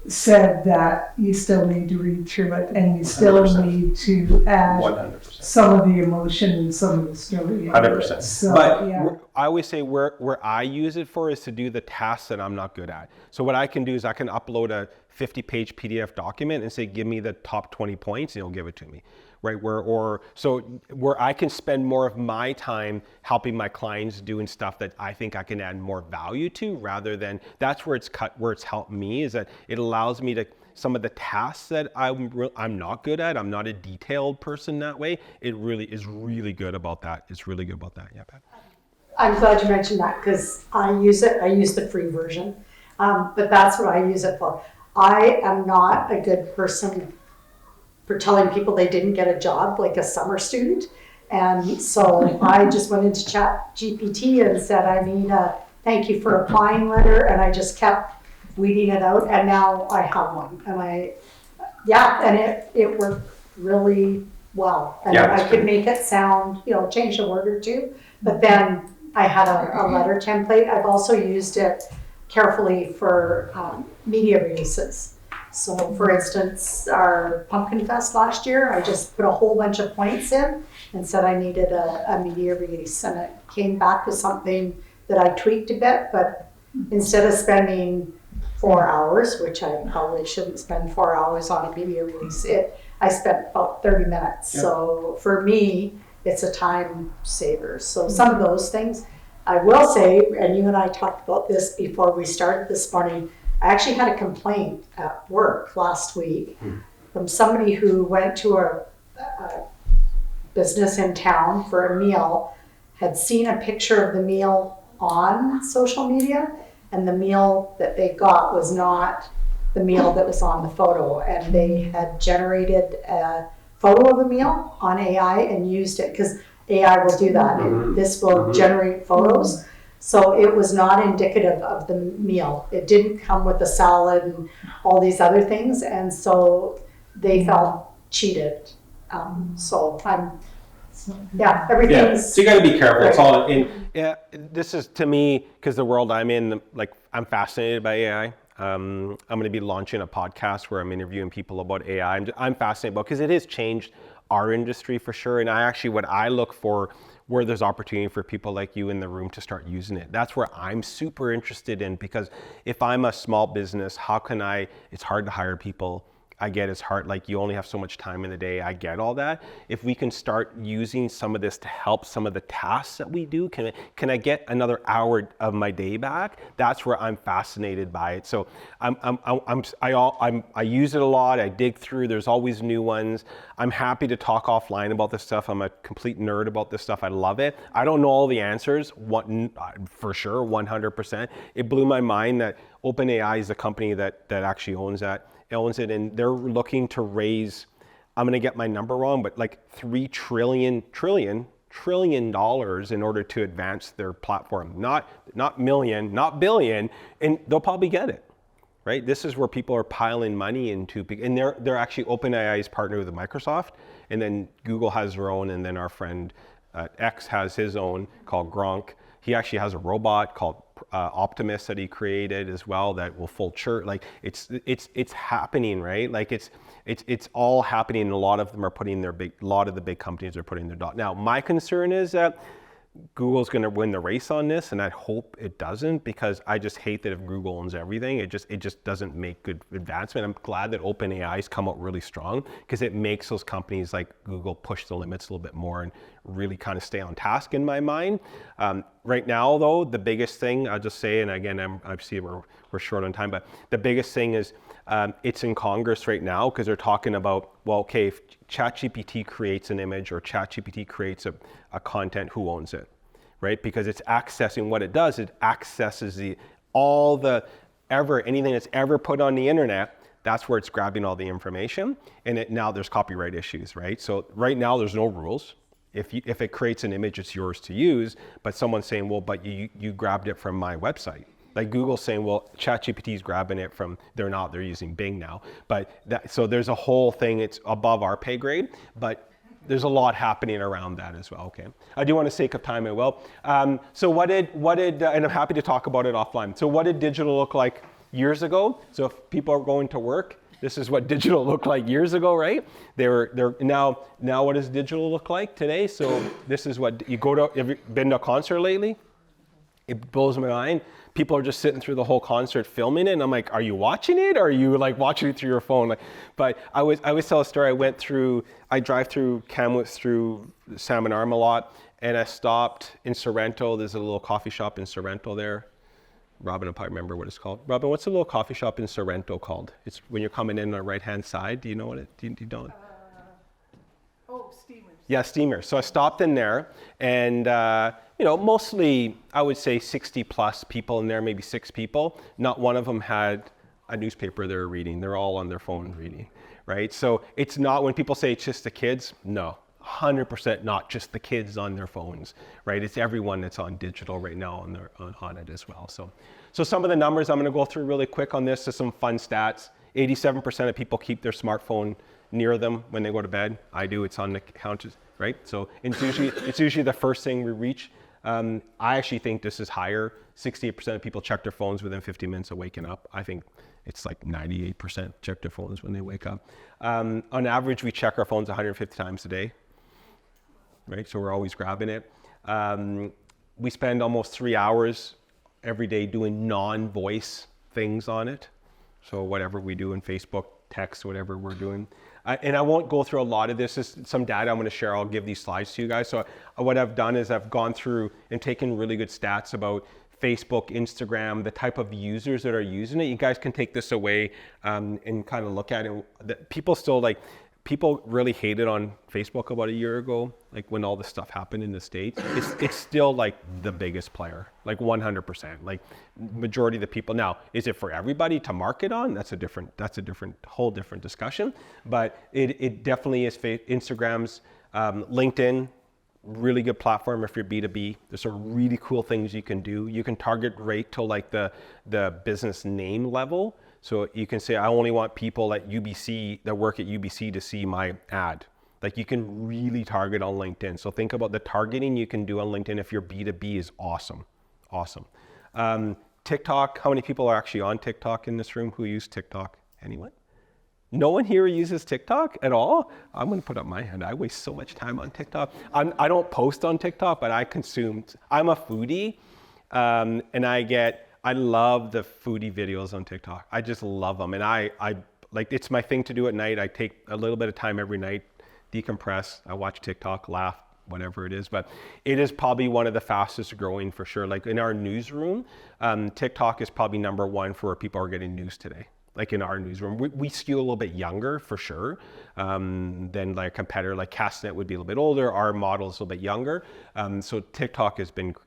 said that you still need to read through it, and you still 100%. need to add 100%. some of the emotion and some of the story. 100%. So, But yeah. I always say where I use it for is to do the tasks that I'm not good at. So what I can do is I can upload a 50-page PDF document and say, give me the top 20 points, and it'll give it to me. Right, where I can spend more of my time helping my clients doing stuff that I think I can add more value to, rather than, that's where it's helped me, is that it allows me to, some of the tasks that I'm not good at, I'm not a detailed person that way, it really is really good about that. It's really good about that. Yeah, Pat. I'm glad you mentioned that, because I use the free version, but that's what I use it for. I am not a good person for telling people they didn't get a job, like a summer student. And so I just went into Chat GPT and said, I need a thank you for applying letter. And I just kept weeding it out, and now I have one, and it worked really well. And Yeah, I that's could good. make it sound, change a word or two, but then I had a letter template. I've also used it carefully for media releases. So for instance, our Pumpkin Fest last year, I just put a whole bunch of points in and said I needed a media release, and it came back with something that I tweaked a bit, but instead of spending 4 hours, which I probably shouldn't spend 4 hours on a media release, I spent about 30 minutes. Yeah. So for me, it's a time saver. So some of those things, I will say, and you and I talked about this before we started this morning, I actually had a complaint at work last week from somebody who went to a business in town for a meal, had seen a picture of the meal on social media, and the meal that they got was not the meal that was on the photo, and they had generated a photo of the meal on AI and used it, because AI will do that. This will generate photos. So it was not indicative of the meal. It didn't come with a salad and all these other things, and so they felt cheated. Everything's. So you got to be careful. It's all in. Yeah, this is to me because the world I'm in. Like I'm fascinated by AI. I'm going to be launching a podcast where I'm interviewing people about AI. I'm fascinated about because it has changed our industry for sure. And what I look for where there's opportunity for people like you in the room to start using it. That's where I'm super interested in, because if I'm a small business, it's hard to hire people. I get it's hard, like you only have so much time in the day. I get all that. If we can start using some of this to help some of the tasks that we do, can I get another hour of my day back? That's where I'm fascinated by it. So I use it a lot. I dig through. There's always new ones. I'm happy to talk offline about this stuff. I'm a complete nerd about this stuff. I love it. I don't know all the answers, for sure, 100%. It blew my mind that OpenAI is the company that actually owns it, and they're looking to raise, I'm going to get my number wrong, but like $3 trillion in order to advance their platform. Not million, not billion, and they'll probably get it, right? This is where people are piling money into, and they're actually, OpenAI is partnered with Microsoft, and then Google has their own, and then our friend X has his own called Gronk. He actually has a robot called Optimus that he created as well that will full church. Like it's happening, right? Like it's all happening. And a lot of them are putting a lot of the big companies are putting their dot. Now, my concern is that Google's going to win the race on this, and I hope it doesn't, because I just hate that if Google owns everything, it just doesn't make good advancement. I'm glad that OpenAI's come out really strong, because it makes those companies like Google push the limits a little bit more and really kind of stay on task in my mind. Right now, though, the biggest thing I'll just say, and again, I see we're short on time, but the biggest thing is it's in Congress right now, because they're talking about, well, okay, if ChatGPT creates an image or ChatGPT creates a content, who owns it, right? Because it's accessing, what it does, it accesses anything that's ever put on the internet. That's where it's grabbing all the information, and now there's copyright issues, right? So right now there's no rules. If it creates an image, it's yours to use, but someone's saying, well, but you grabbed it from my website. Like Google's saying, well, ChatGPT's grabbing it from, they're using Bing now. So there's a whole thing, it's above our pay grade, but there's a lot happening around that as well, okay? I do want to sake of time, I will. So what did, and I'm happy to talk about it offline. So what did digital look like years ago? So if people are going to work, this is what digital looked like years ago, right? Now what does digital look like today? So this is what, have you been to a concert lately? It blows my mind. People are just sitting through the whole concert filming it, and I'm like, are you watching it, or are you like watching it through your phone? But I always tell a story. I drive through Kamloops through Salmon Arm a lot, and I stopped in Sorrento. There's a little coffee shop in Sorrento there. Robin will probably remember what it's called. Robin, what's the little coffee shop in Sorrento called? It's when you're coming in on the right-hand side. Do you know what it? Do you know? Steamers. Yeah, Steamers. So I stopped in there, and mostly I would say 60 plus people in there, maybe 6 people. Not one of them had a newspaper they were reading. They're all on their phone reading, right? So it's not, when people say it's just the kids, no. 100% not just the kids on their phones, right? It's everyone that's on digital right now on it as well. So some of the numbers I'm going to go through really quick on this is some fun stats. 87% of people keep their smartphone near them when they go to bed. I do. It's on the couch, right? So it's usually the first thing we reach. I actually think this is higher. 68% of people check their phones within 50 minutes of waking up. I think it's like 98% check their phones when they wake up. On average, we check our phones 150 times a day, right? So we're always grabbing it. We spend almost 3 hours every day doing non-voice things on it. So whatever we do in Facebook, text, whatever we're doing. And I won't go through a lot of this. This is some data I'm going to share. I'll give these slides to you guys. So what I've done is I've gone through and taken really good stats about Facebook, Instagram, the type of users that are using it. You guys can take this away and kind of look at it. People really hated on Facebook about a year ago, like when all this stuff happened in the States. It's still like the biggest player, like 100%. Like majority of the people. Now, is it for everybody to market on? That's a whole different discussion. But it definitely is. Instagram's, LinkedIn, really good platform if you're B2B. There's some really cool things you can do. You can target right to like the business name level. So you can say, I only want people at UBC that work at UBC to see my ad. Like you can really target on LinkedIn. So think about the targeting you can do on LinkedIn if you're B2B is awesome. Awesome. TikTok, how many people are actually on TikTok in this room who use TikTok? Anyone? No one here uses TikTok at all? I'm going to put up my hand. I waste so much time on TikTok. I don't post on TikTok, but I'm a foodie, and I love the foodie videos on TikTok. I just love them. And I like, it's my thing to do at night. I take a little bit of time every night, decompress. I watch TikTok, laugh, whatever it is. But it is probably one of the fastest growing for sure. Like in our newsroom, TikTok is probably number one for where people are getting news today. Like in our newsroom, we skew a little bit younger for sure than like a competitor. Like Castnet would be a little bit older. Our model is a little bit younger. So TikTok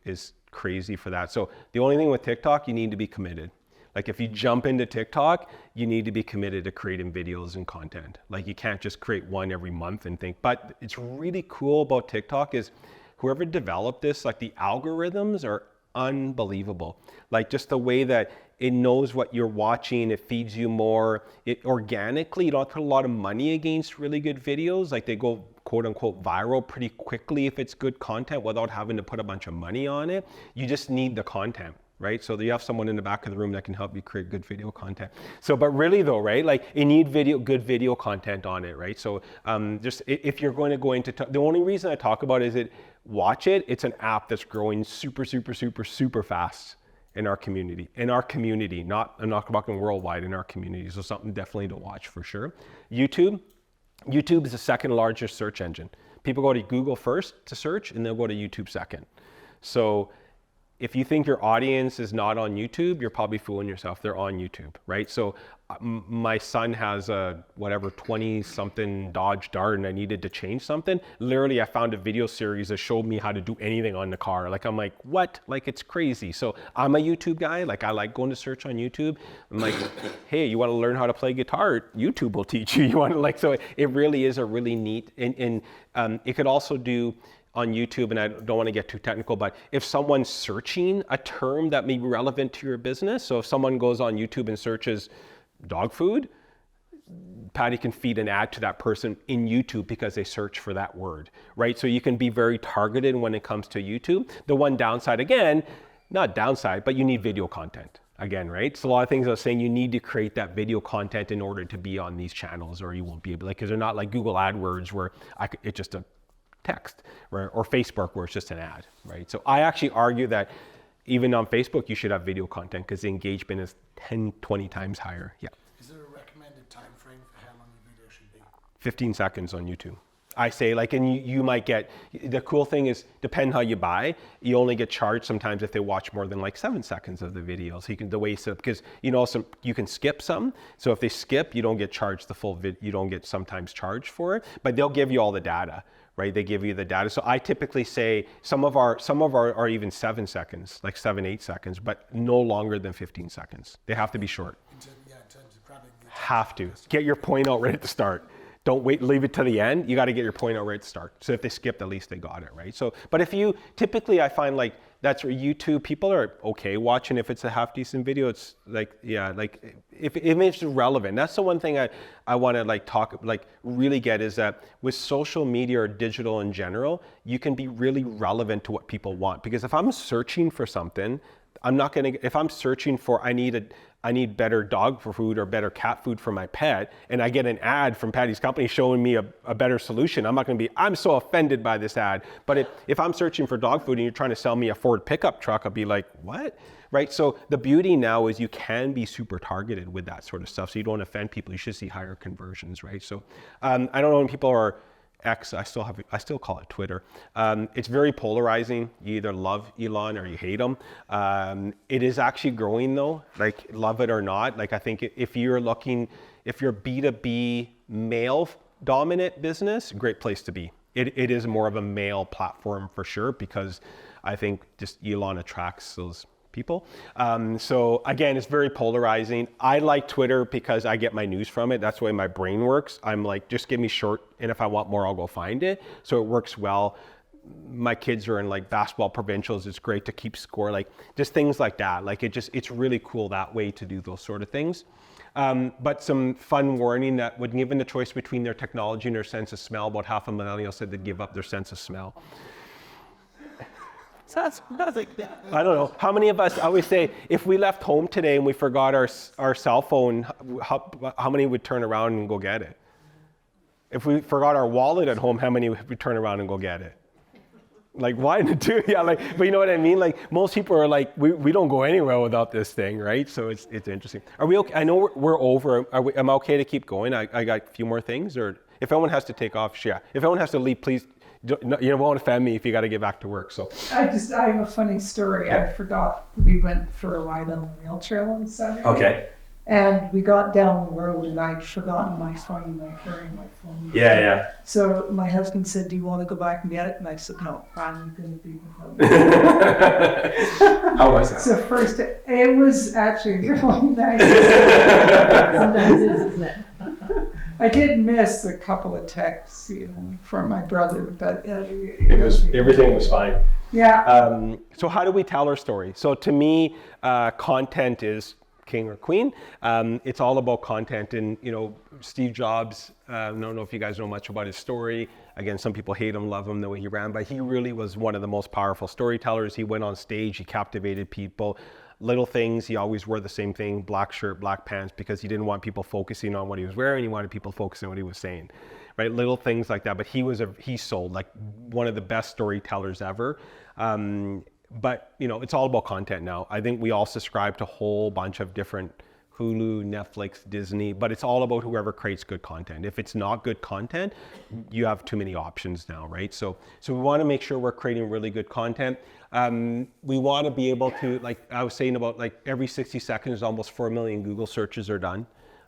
is crazy for that. So the only thing with TikTok, you need to be committed. Like if you jump into TikTok, you need to be committed to creating videos and content. Like you can't just create one every month and think. But it's really cool about TikTok is whoever developed this, like the algorithms are unbelievable. Like just the way that it knows what you're watching, it feeds you more. It organically, you don't put a lot of money against really good videos. Like they go quote unquote viral pretty quickly if it's good content without having to put a bunch of money on it. You just need the content, right? So you have someone in the back of the room that can help you create good video content. So, but really though, right? Like you need good video content on it, right? So just if you're going to go into, the only reason I talk about it is watch it. It's an app that's growing super, super, super, super fast in our community, I'm not talking worldwide, in our community. So something definitely to watch for sure. YouTube is the second largest search engine. People go to Google first to search and they'll go to YouTube second. So if you think your audience is not on YouTube, you're probably fooling yourself. They're on YouTube, right? So my son has a 20-something Dodge Dart and I needed to change something. Literally, I found a video series that showed me how to do anything on the car. Like, I'm like, what? Like, it's crazy. So I'm a YouTube guy. Like, I like going to search on YouTube. I'm like, hey, you want to learn how to play guitar? YouTube will teach you. You want to so it really is a really neat, and it could also do on YouTube, and I don't want to get too technical, but if someone's searching a term that may be relevant to your business, so if someone goes on YouTube and searches dog food, Patty can feed an ad to that person in YouTube because they search for that word, right? So you can be very targeted when it comes to YouTube. The one downside, again, not downside, but you need video content. Again, right? So a lot of things I was saying, you need to create that video content in order to be on these channels, or you won't be able, because they're not like Google AdWords where it's just a text, right? Or Facebook where it's just an ad, right? So I actually argue that even on Facebook, you should have video content because the engagement is 10, 20 times higher. Yeah. Is there a recommended time frame for how long your video should be? 15 seconds on YouTube. I say, like, and you might get, the cool thing is, depending how you buy, you only get charged sometimes if they watch more than like 7 seconds of the video. So you can, the way set up, because you can skip some. So if they skip, you don't get charged the full you don't get sometimes charged for it, but they'll give you all the data, right? They give you the data. So I typically say some of our are even 7 seconds, like 7, 8 seconds, but no longer than 15 seconds. They have to be short. In terms of grabbing the Have to. Get your point out right at the start. don't wait, leave it to the end. You got to get your point out right at the start. So if they skipped, at least they got it, right? So, but if you, typically I find like, that's where YouTube, people are okay watching if it's a half decent video. It's like, yeah, like if it's relevant. That's the one thing I want to like talk, like really get is that with social media or digital in general, you can be really relevant to what people want. Because if I'm searching for something, I'm not going to, if I'm searching for, I need better dog food or better cat food for my pet, and I get an ad from Patty's company showing me a better solution, I'm not going to be, I'm so offended by this ad. But if I'm searching for dog food and you're trying to sell me a Ford pickup truck, I'll be like, what? Right? So the beauty now is you can be super targeted with that sort of stuff. So you don't offend people. You should see higher conversions, right? So I don't know when people are X, I still call it Twitter. It's very polarizing. You either love Elon or you hate him. It is actually growing though, like love it or not. Like I think if you're B2B male dominant business, great place to be. It is more of a male platform for sure, because I think just Elon attracts those people. So again, it's very polarizing. I like Twitter because I get my news from it. That's the way my brain works. I'm like, just give me short, and if I want more, I'll go find it. So it works well. My kids are in like basketball provincials. It's great to keep score, like just things like that. Like it's really cool that way to do those sort of things. But some fun warning that when given the choice between their technology and their sense of smell, about half a millennial said they'd give up their sense of smell. So that's like, I don't know. How many of us, I always say, if we left home today and we forgot our cell phone, how many would turn around and go get it? If we forgot our wallet at home, how many would turn around and go get it? Like, why do? Yeah, like, but you know what I mean? Like, most people are like, we don't go anywhere without this thing, right? So it's interesting. Are we okay? I know we're over. Am I okay to keep going? I got a few more things, or if anyone has to take off, yeah. If anyone has to leave, please. You won't offend me if you got to get back to work. So I have a funny story. Yeah. I forgot we went for a ride on the rail trail on Saturday. okay. And we got down the road and I'd forgotten my phone, carrying my phone. Yeah. So my husband said, "Do you want to go back and get it?" And I said, "No, I'm going to be without it." How was that? So first, it was actually really nice. Sometimes it is, isn't it? I did miss a couple of texts, from my brother, but Everything was fine. Yeah. So how do we tell our story? So to me, content is king or queen. It's all about content, and Steve Jobs, I don't know if you guys know much about his story. Again, some people hate him, love him, the way he ran, but he really was one of the most powerful storytellers. He went on stage, he captivated people. Little things, he always wore the same thing, black shirt, black pants, because he didn't want people focusing on what he was wearing, he wanted people focusing on what he was saying, right? Little things like that, but he sold like one of the best storytellers ever. But it's all about content now. I think we all subscribe to a whole bunch of different Hulu, Netflix, Disney, but it's all about whoever creates good content. If it's not good content, you have too many options now, right? So we want to make sure we're creating really good content. We want to be able to, like I was saying, about like every 60 seconds, almost 4 million Google searches are done.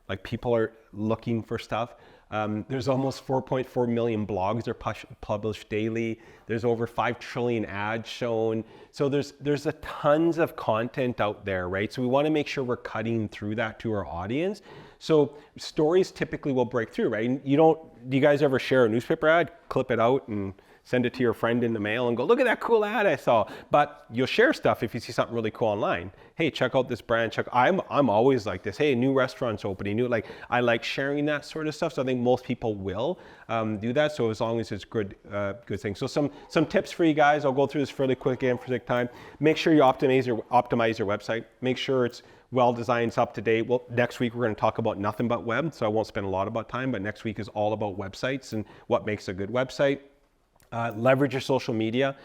Like people are looking for stuff. There's almost 4.4 million blogs are published daily. There's over 5 trillion ads shown. So there's a tons of content out there, right? So we want to make sure we're cutting through that to our audience. So stories typically will break through, right? Do you guys ever share a newspaper ad, clip it out and send it to your friend in the mail and go, look at that cool ad I saw? But you'll share stuff if you see something really cool online. Hey, check out this brand. I'm always like this. Hey, new restaurant's opening. I like sharing that sort of stuff. So I think most people will do that. So as long as it's good thing. So some tips for you guys. I'll go through this fairly quick again for sake of time. Make sure you optimize your website. Make sure it's well designed, it's up to date. Well, next week we're going to talk about nothing but web. So I won't spend a lot about time, but next week is all about websites and what makes a good website. Leverage your social media.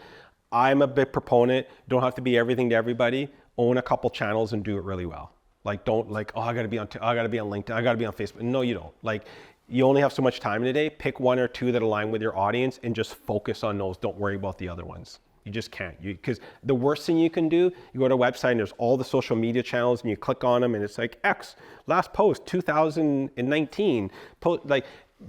I'm a big proponent. Don't have to be everything to everybody. Own a couple channels and do it really well. Like don't I got to be on LinkedIn. I got to be on Facebook. No, you don't. Like you only have so much time in a day. Pick 1 or 2 that align with your audience and just focus on those. Don't worry about the other ones. You just can't. Because the worst thing you can do, you go to a website and there's all the social media channels and you click on them and it's like X, last post 2019.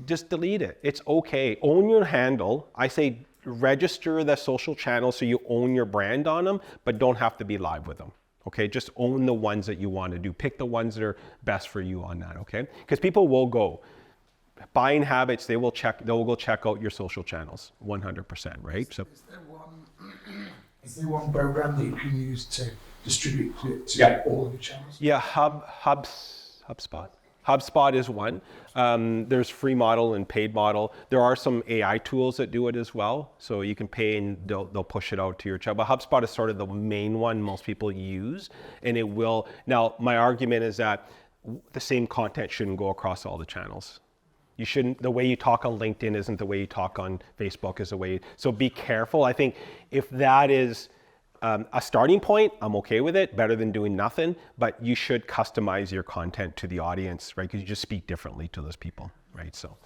Just delete it. It's okay. Own your handle. I say register the social channels so you own your brand on them, but don't have to be live with them. Okay, just own the ones that you want to do. Pick the ones that are best for you on that, okay? Because people will go. buying habits, they will go check out your social channels 100%, right? So Is there one program that you can use to distribute it to all of your channels? yeah, HubSpot. HubSpot is one. There's free model and paid model. There are some AI tools that do it as well. So you can pay and they'll push it out to your channel. But HubSpot is sort of the main one most people use. And it will, now my argument is that the same content shouldn't go across all the channels. You shouldn't, the way you talk on LinkedIn isn't the way you talk on Facebook is the way, so be careful. I think if that is a starting point, I'm okay with it, better than doing nothing, but you should customize your content to the audience, right? Because you just speak differently to those people, right? So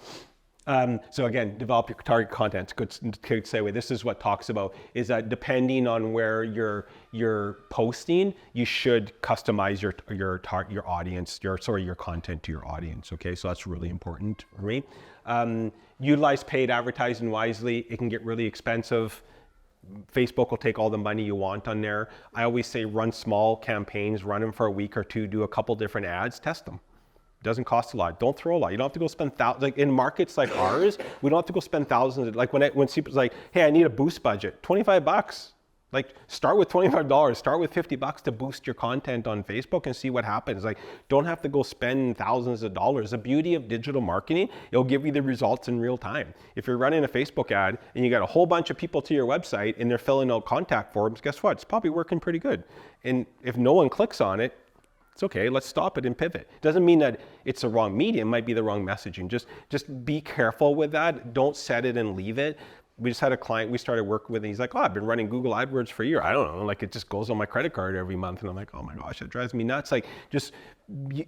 again, develop your target content. It's a good segue. This is what talks about is that depending on where you're posting, you should customize your audience, your content to your audience. Okay, so that's really important for me. Utilize paid advertising wisely. It can get really expensive. Facebook will take all the money you want on there. I always say run small campaigns, run them for a week or two, do a couple different ads, test them. It doesn't cost a lot. Don't throw a lot. You don't have to go spend thousands. Like in markets like ours, we don't have to go spend thousands. Like when people's like, hey, I need a boost budget, $25. Like start with $25, start with $50 to boost your content on Facebook and see what happens. Like don't have to go spend thousands of dollars. The beauty of digital marketing, it'll give you the results in real time. If you're running a Facebook ad and you got a whole bunch of people to your website and they're filling out contact forms, guess what? It's probably working pretty good. And if no one clicks on it, it's okay, let's stop it and pivot. Doesn't mean that it's the wrong medium, might be the wrong messaging. Just be careful with that. Don't set it and leave it. We just had a client we started working with and he's like, oh, I've been running Google AdWords for a year. I don't know, like it just goes on my credit card every month. And I'm like, oh my gosh, it drives me nuts. Like just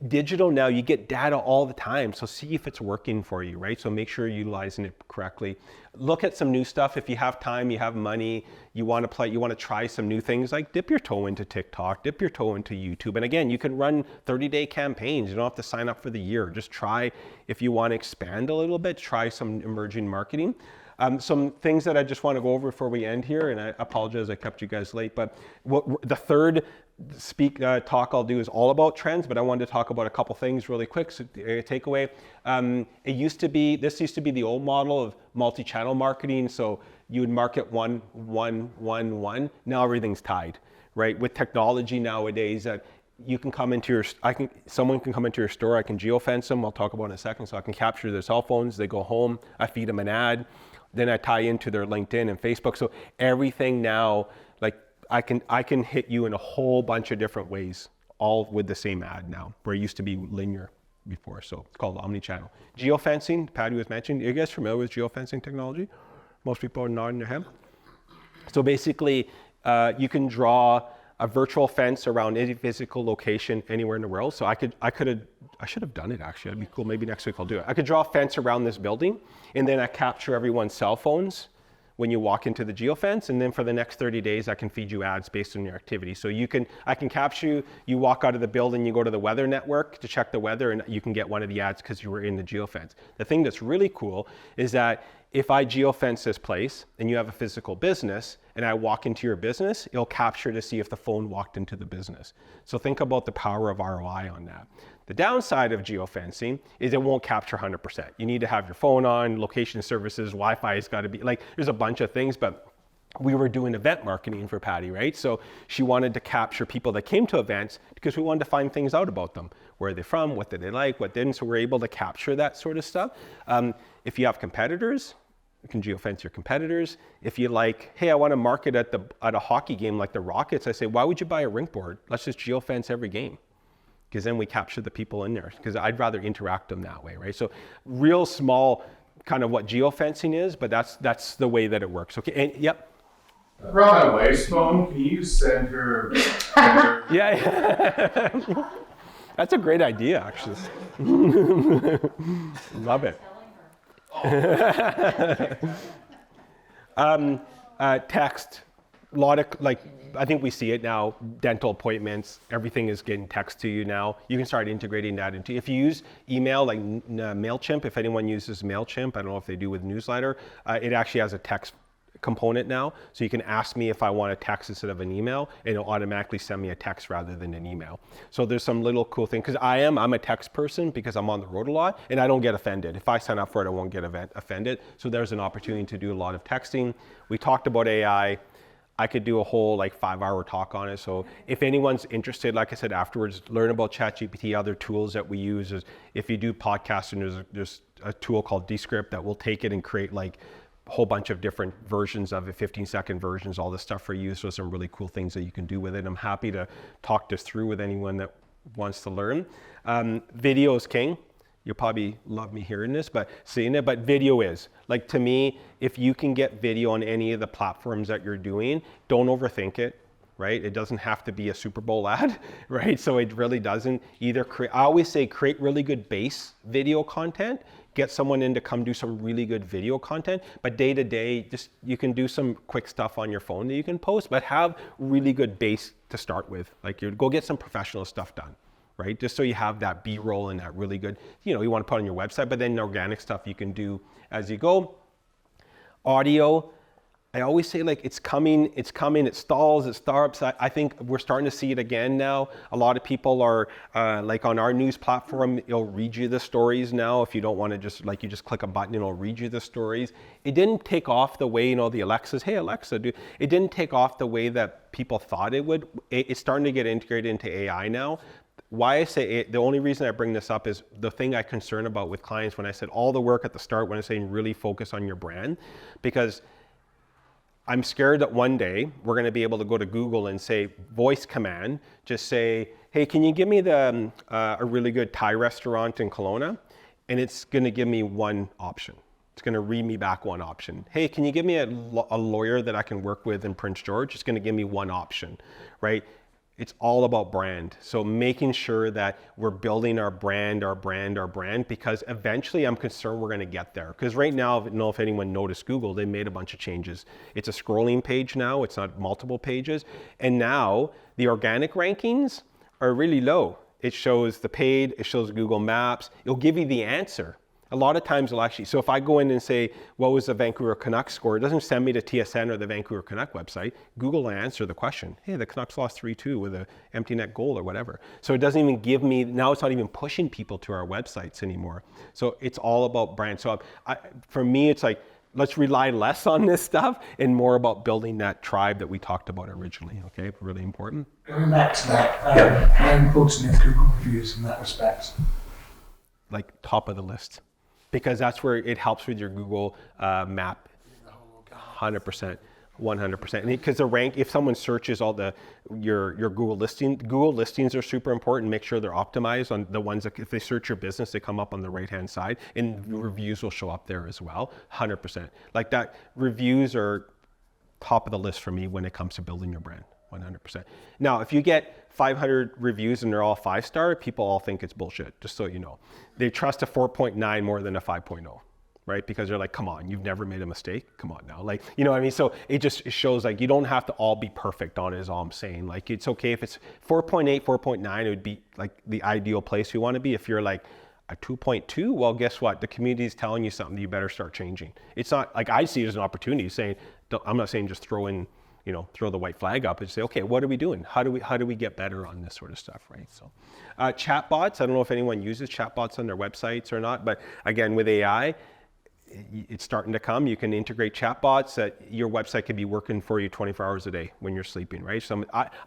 digital now, you get data all the time. So see if it's working for you, right? So make sure you're utilizing it correctly. Look at some new stuff. If you have time, you have money, you want to try some new things, like dip your toe into TikTok, dip your toe into YouTube. And again, you can run 30-day campaigns. You don't have to sign up for the year. Just try, if you want to expand a little bit, try some emerging marketing. Some things that I just want to go over before we end here, and I apologize I kept you guys late, but the third talk I'll do is all about trends, but I wanted to talk about a couple things really quick. So takeaway, this used to be the old model of multi-channel marketing, so you would market one. Now everything's tied, right? With technology nowadays that you can come into someone can come into your store, I can geofence them, I'll talk about in a second, so I can capture their cell phones, they go home, I feed them an ad, then I tie into their LinkedIn and Facebook. So everything now, like I can hit you in a whole bunch of different ways, all with the same ad now, where it used to be linear before. So it's called omni-channel. Geofencing, Patty was mentioned. Are you guys familiar with geofencing technology? Most people are nodding their head. So basically, you can draw a virtual fence around any physical location anywhere in the world. So I should have done it actually. That'd be cool. Maybe next week I'll do it. I could draw a fence around this building and then I capture everyone's cell phones when you walk into the geofence, and then for the next 30 days I can feed you ads based on your activity. So I can capture you walk out of the building, you go to the weather network to check the weather, and you can get one of the ads because you were in the geofence. The thing that's really cool is that if I geofence this place and you have a physical business and I walk into your business, it'll capture to see if the phone walked into the business. So think about the power of ROI on that. The downside of geofencing is it won't capture 100%. You need to have your phone on, location services, Wi-Fi has got to be, like there's a bunch of things, but we were doing event marketing for Patty, right? So she wanted to capture people that came to events because we wanted to find things out about them. Where are they from? What did they like? What didn't? So we're able to capture that sort of stuff. If you have competitors, you can geofence your competitors. If you like, hey, I want to market at a hockey game like the Rockets, I say, why would you buy a rink board? Let's just geofence every game. Because then we capture the people in there. Because I'd rather interact them that way, right? So real small kind of what geofencing is, but that's the way that it works. Okay, and yep. I brought my wife's phone. Can you send her? Yeah. That's a great idea, actually. Love it. Text. A lot of, I think we see it now, dental appointments, everything is getting text to you now. You can start integrating that into, if you use email, like MailChimp, if anyone uses MailChimp, I don't know if they do with newsletter, it actually has a text component now. So you can ask me if I want a text instead of an email, and it'll automatically send me a text rather than an email. So there's some little cool thing, because I'm a text person because I'm on the road a lot, and I don't get offended. If I sign up for it, I won't get offended. So there's an opportunity to do a lot of texting. We talked about AI. I could do a whole like 5-hour talk on it. So if anyone's interested, like I said, afterwards, learn about ChatGPT, other tools that we use. Is if you do podcasting, there's a tool called Descript that will take it and create like a whole bunch of different versions of it, 15-second versions, all this stuff for you. So some really cool things that you can do with it. I'm happy to talk this through with anyone that wants to learn. Video is king. You'll probably love me hearing this, but seeing it, but video is. Like, to me, if you can get video on any of the platforms that you're doing, don't overthink it, right? It doesn't have to be a Super Bowl ad, right? So it really doesn't either I always say create really good base video content, get someone in to come do some really good video content, but day to day, just you can do some quick stuff on your phone that you can post, but have really good base to start with. Like, you go get some professional stuff done, right? Just so you have that B-roll and that really good, you want to put on your website, but then organic stuff you can do as you go. Audio, I always say, like, it's coming, it stalls, it starts. I think we're starting to see it again now. A lot of people are, like on our news platform, it'll read you the stories now. If you don't want to just, like, you just click a button, it'll read you the stories. It didn't take off the way, the Alexas, hey Alexa, it didn't take off the way that people thought it would. It's starting to get integrated into AI now. Why I say it, the only reason I bring this up is the thing I'm concerned about with clients when I said all the work at the start, when I'm saying really focus on your brand, because I'm scared that one day we're going to be able to go to Google and say, voice command, just say, hey, can you give me a really good Thai restaurant in Kelowna? And it's going to give me one option. It's going to read me back one option. Hey, can you give me a lawyer that I can work with in Prince George? It's going to give me one option, right? It's all about brand. So making sure that we're building our brand, because eventually I'm concerned we're going to get there. Because right now, I don't know if anyone noticed Google, they made a bunch of changes. It's a scrolling page now, it's not multiple pages. And now the organic rankings are really low. It shows the paid, it shows Google Maps, it'll give you the answer. A lot of times it'll actually, so if I go in and say, what was the Vancouver Canucks score? It doesn't send me to TSN or the Vancouver Canuck website. Google will answer the question. Hey, the Canucks lost 3-2 with an empty net goal or whatever. So it doesn't even give me, now it's not even pushing people to our websites anymore. So it's all about brand. So for me, it's like, let's rely less on this stuff and more about building that tribe that we talked about originally, okay? Really important. Going back to that, how important is Google reviews in that respect? Like top of the list. Because that's where it helps with your Google map, 100%, 100%. Because the rank, if someone searches all your Google listings are super important. Make sure they're optimized on the ones that if they search your business, they come up on the right-hand side, and reviews will show up there as well, 100%. Like that, reviews are top of the list for me when it comes to building your brand, 100%. Now, if you get 500 reviews and they're all 5-star, people all think it's bullshit, just so you know. They trust a 4.9 more than a 5.0, right? Because they're like, come on, you've never made a mistake. Come on now. Like, you know what I mean? So it shows like you don't have to all be perfect on it is all I'm saying. Like it's okay if it's 4.8, 4.9, it would be like the ideal place you want to be. If you're like a 2.2, well, guess what? The community is telling you something, you better start changing. It's not like I see it as an opportunity saying, I'm not saying just throw the white flag up and say, okay, what are we doing? How do we get better on this sort of stuff, right? So chatbots, I don't know if anyone uses chatbots on their websites or not, but again, with AI, it's starting to come. You can integrate chatbots that your website could be working for you 24 hours a day when you're sleeping, right? So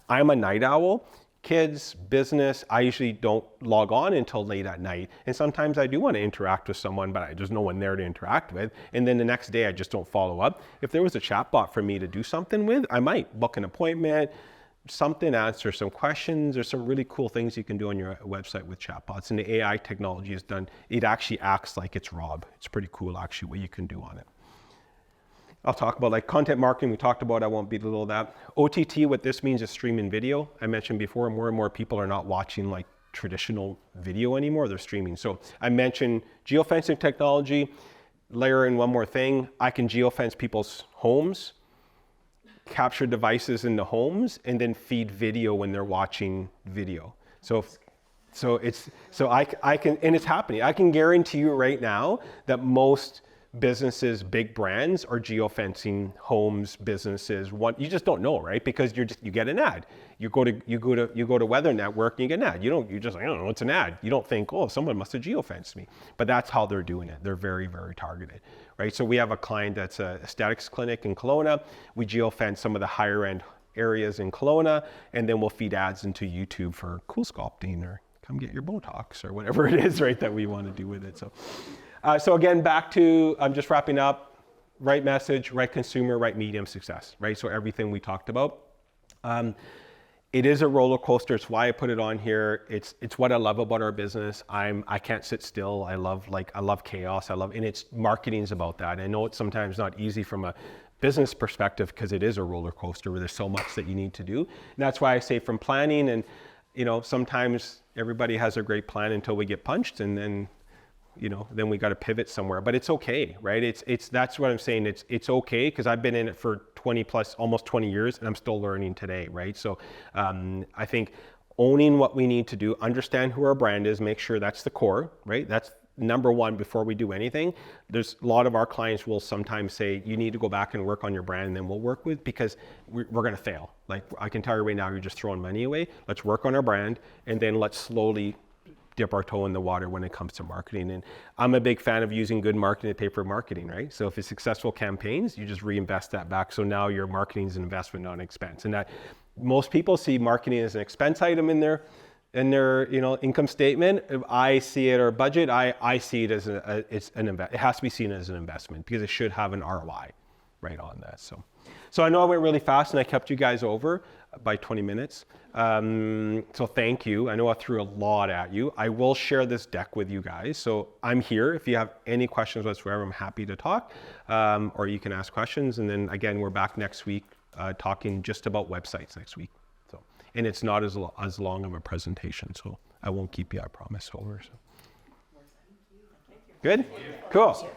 I'm a night owl. Kids, business, I usually don't log on until late at night. And sometimes I do want to interact with someone, but there's no one there to interact with. And then the next day, I just don't follow up. If there was a chatbot for me to do something with, I might book an appointment, something, answer some questions. There's some really cool things you can do on your website with chatbots. And the AI technology is done. It actually acts like it's Rob. It's pretty cool, actually, what you can do on it. I'll talk about like content marketing. We talked about, I won't belittle that. OTT, what this means is streaming video. I mentioned before, more and more people are not watching like traditional video anymore. They're streaming. So I mentioned geofencing technology. Layer in one more thing. I can geofence people's homes, capture devices in the homes, and then feed video when they're watching video. So I can, and it's happening. I can guarantee you right now that most businesses, big brands are geofencing homes, businesses. You just don't know, right? Because you get an ad. You go to Weather Network and you get an ad. You just, I don't know, it's an ad. You don't think, oh, someone must have geofenced me. But that's how they're doing it. They're very, very targeted, right? So we have a client that's a aesthetics clinic in Kelowna. We geofence some of the higher end areas in Kelowna, and then we'll feed ads into YouTube for cool sculpting or come get your Botox or whatever it is, right, that we want to do with it. So again, back to, I'm just wrapping up, right message, right consumer, right medium, success, right? So everything we talked about. It is a roller coaster. It's why I put it on here. It's what I love about our business. I can't sit still. I love chaos. And it's marketing's about that. I know it's sometimes not easy from a business perspective because it is a roller coaster where there's so much that you need to do. And that's why I say from planning, and sometimes everybody has a great plan until we get punched, and then then we got to pivot somewhere. But it's okay, right? That's what I'm saying. It's okay, because I've been in it for 20 plus, almost 20 years, and I'm still learning today, right? So I think owning what we need to do, understand who our brand is, make sure that's the core, right? That's number one before we do anything. There's a lot of our clients will sometimes say, you need to go back and work on your brand, and then we'll work with, because we're going to fail. Like, I can tell you right now, you're just throwing money away. Let's work on our brand, and then let's slowly dip our toe in the water when it comes to marketing. And I'm a big fan of using good marketing to pay for marketing, right? So if it's successful campaigns, you just reinvest that back. So now your marketing is an investment, not an expense. And that most people see marketing as an expense item in their income statement. If I see it, or budget, I see it as it has to be seen as an investment, because it should have an ROI right on that. So I know I went really fast and I kept you guys over by 20 minutes. So thank you. I know I threw a lot at you. I will share this deck with you guys. So I'm here. If you have any questions whatsoever, I'm happy to talk, or you can ask questions. And then again, we're back next week talking just about websites next week. So, and it's not as long of a presentation, so I won't keep you, I promise, over. So. Good? Cool.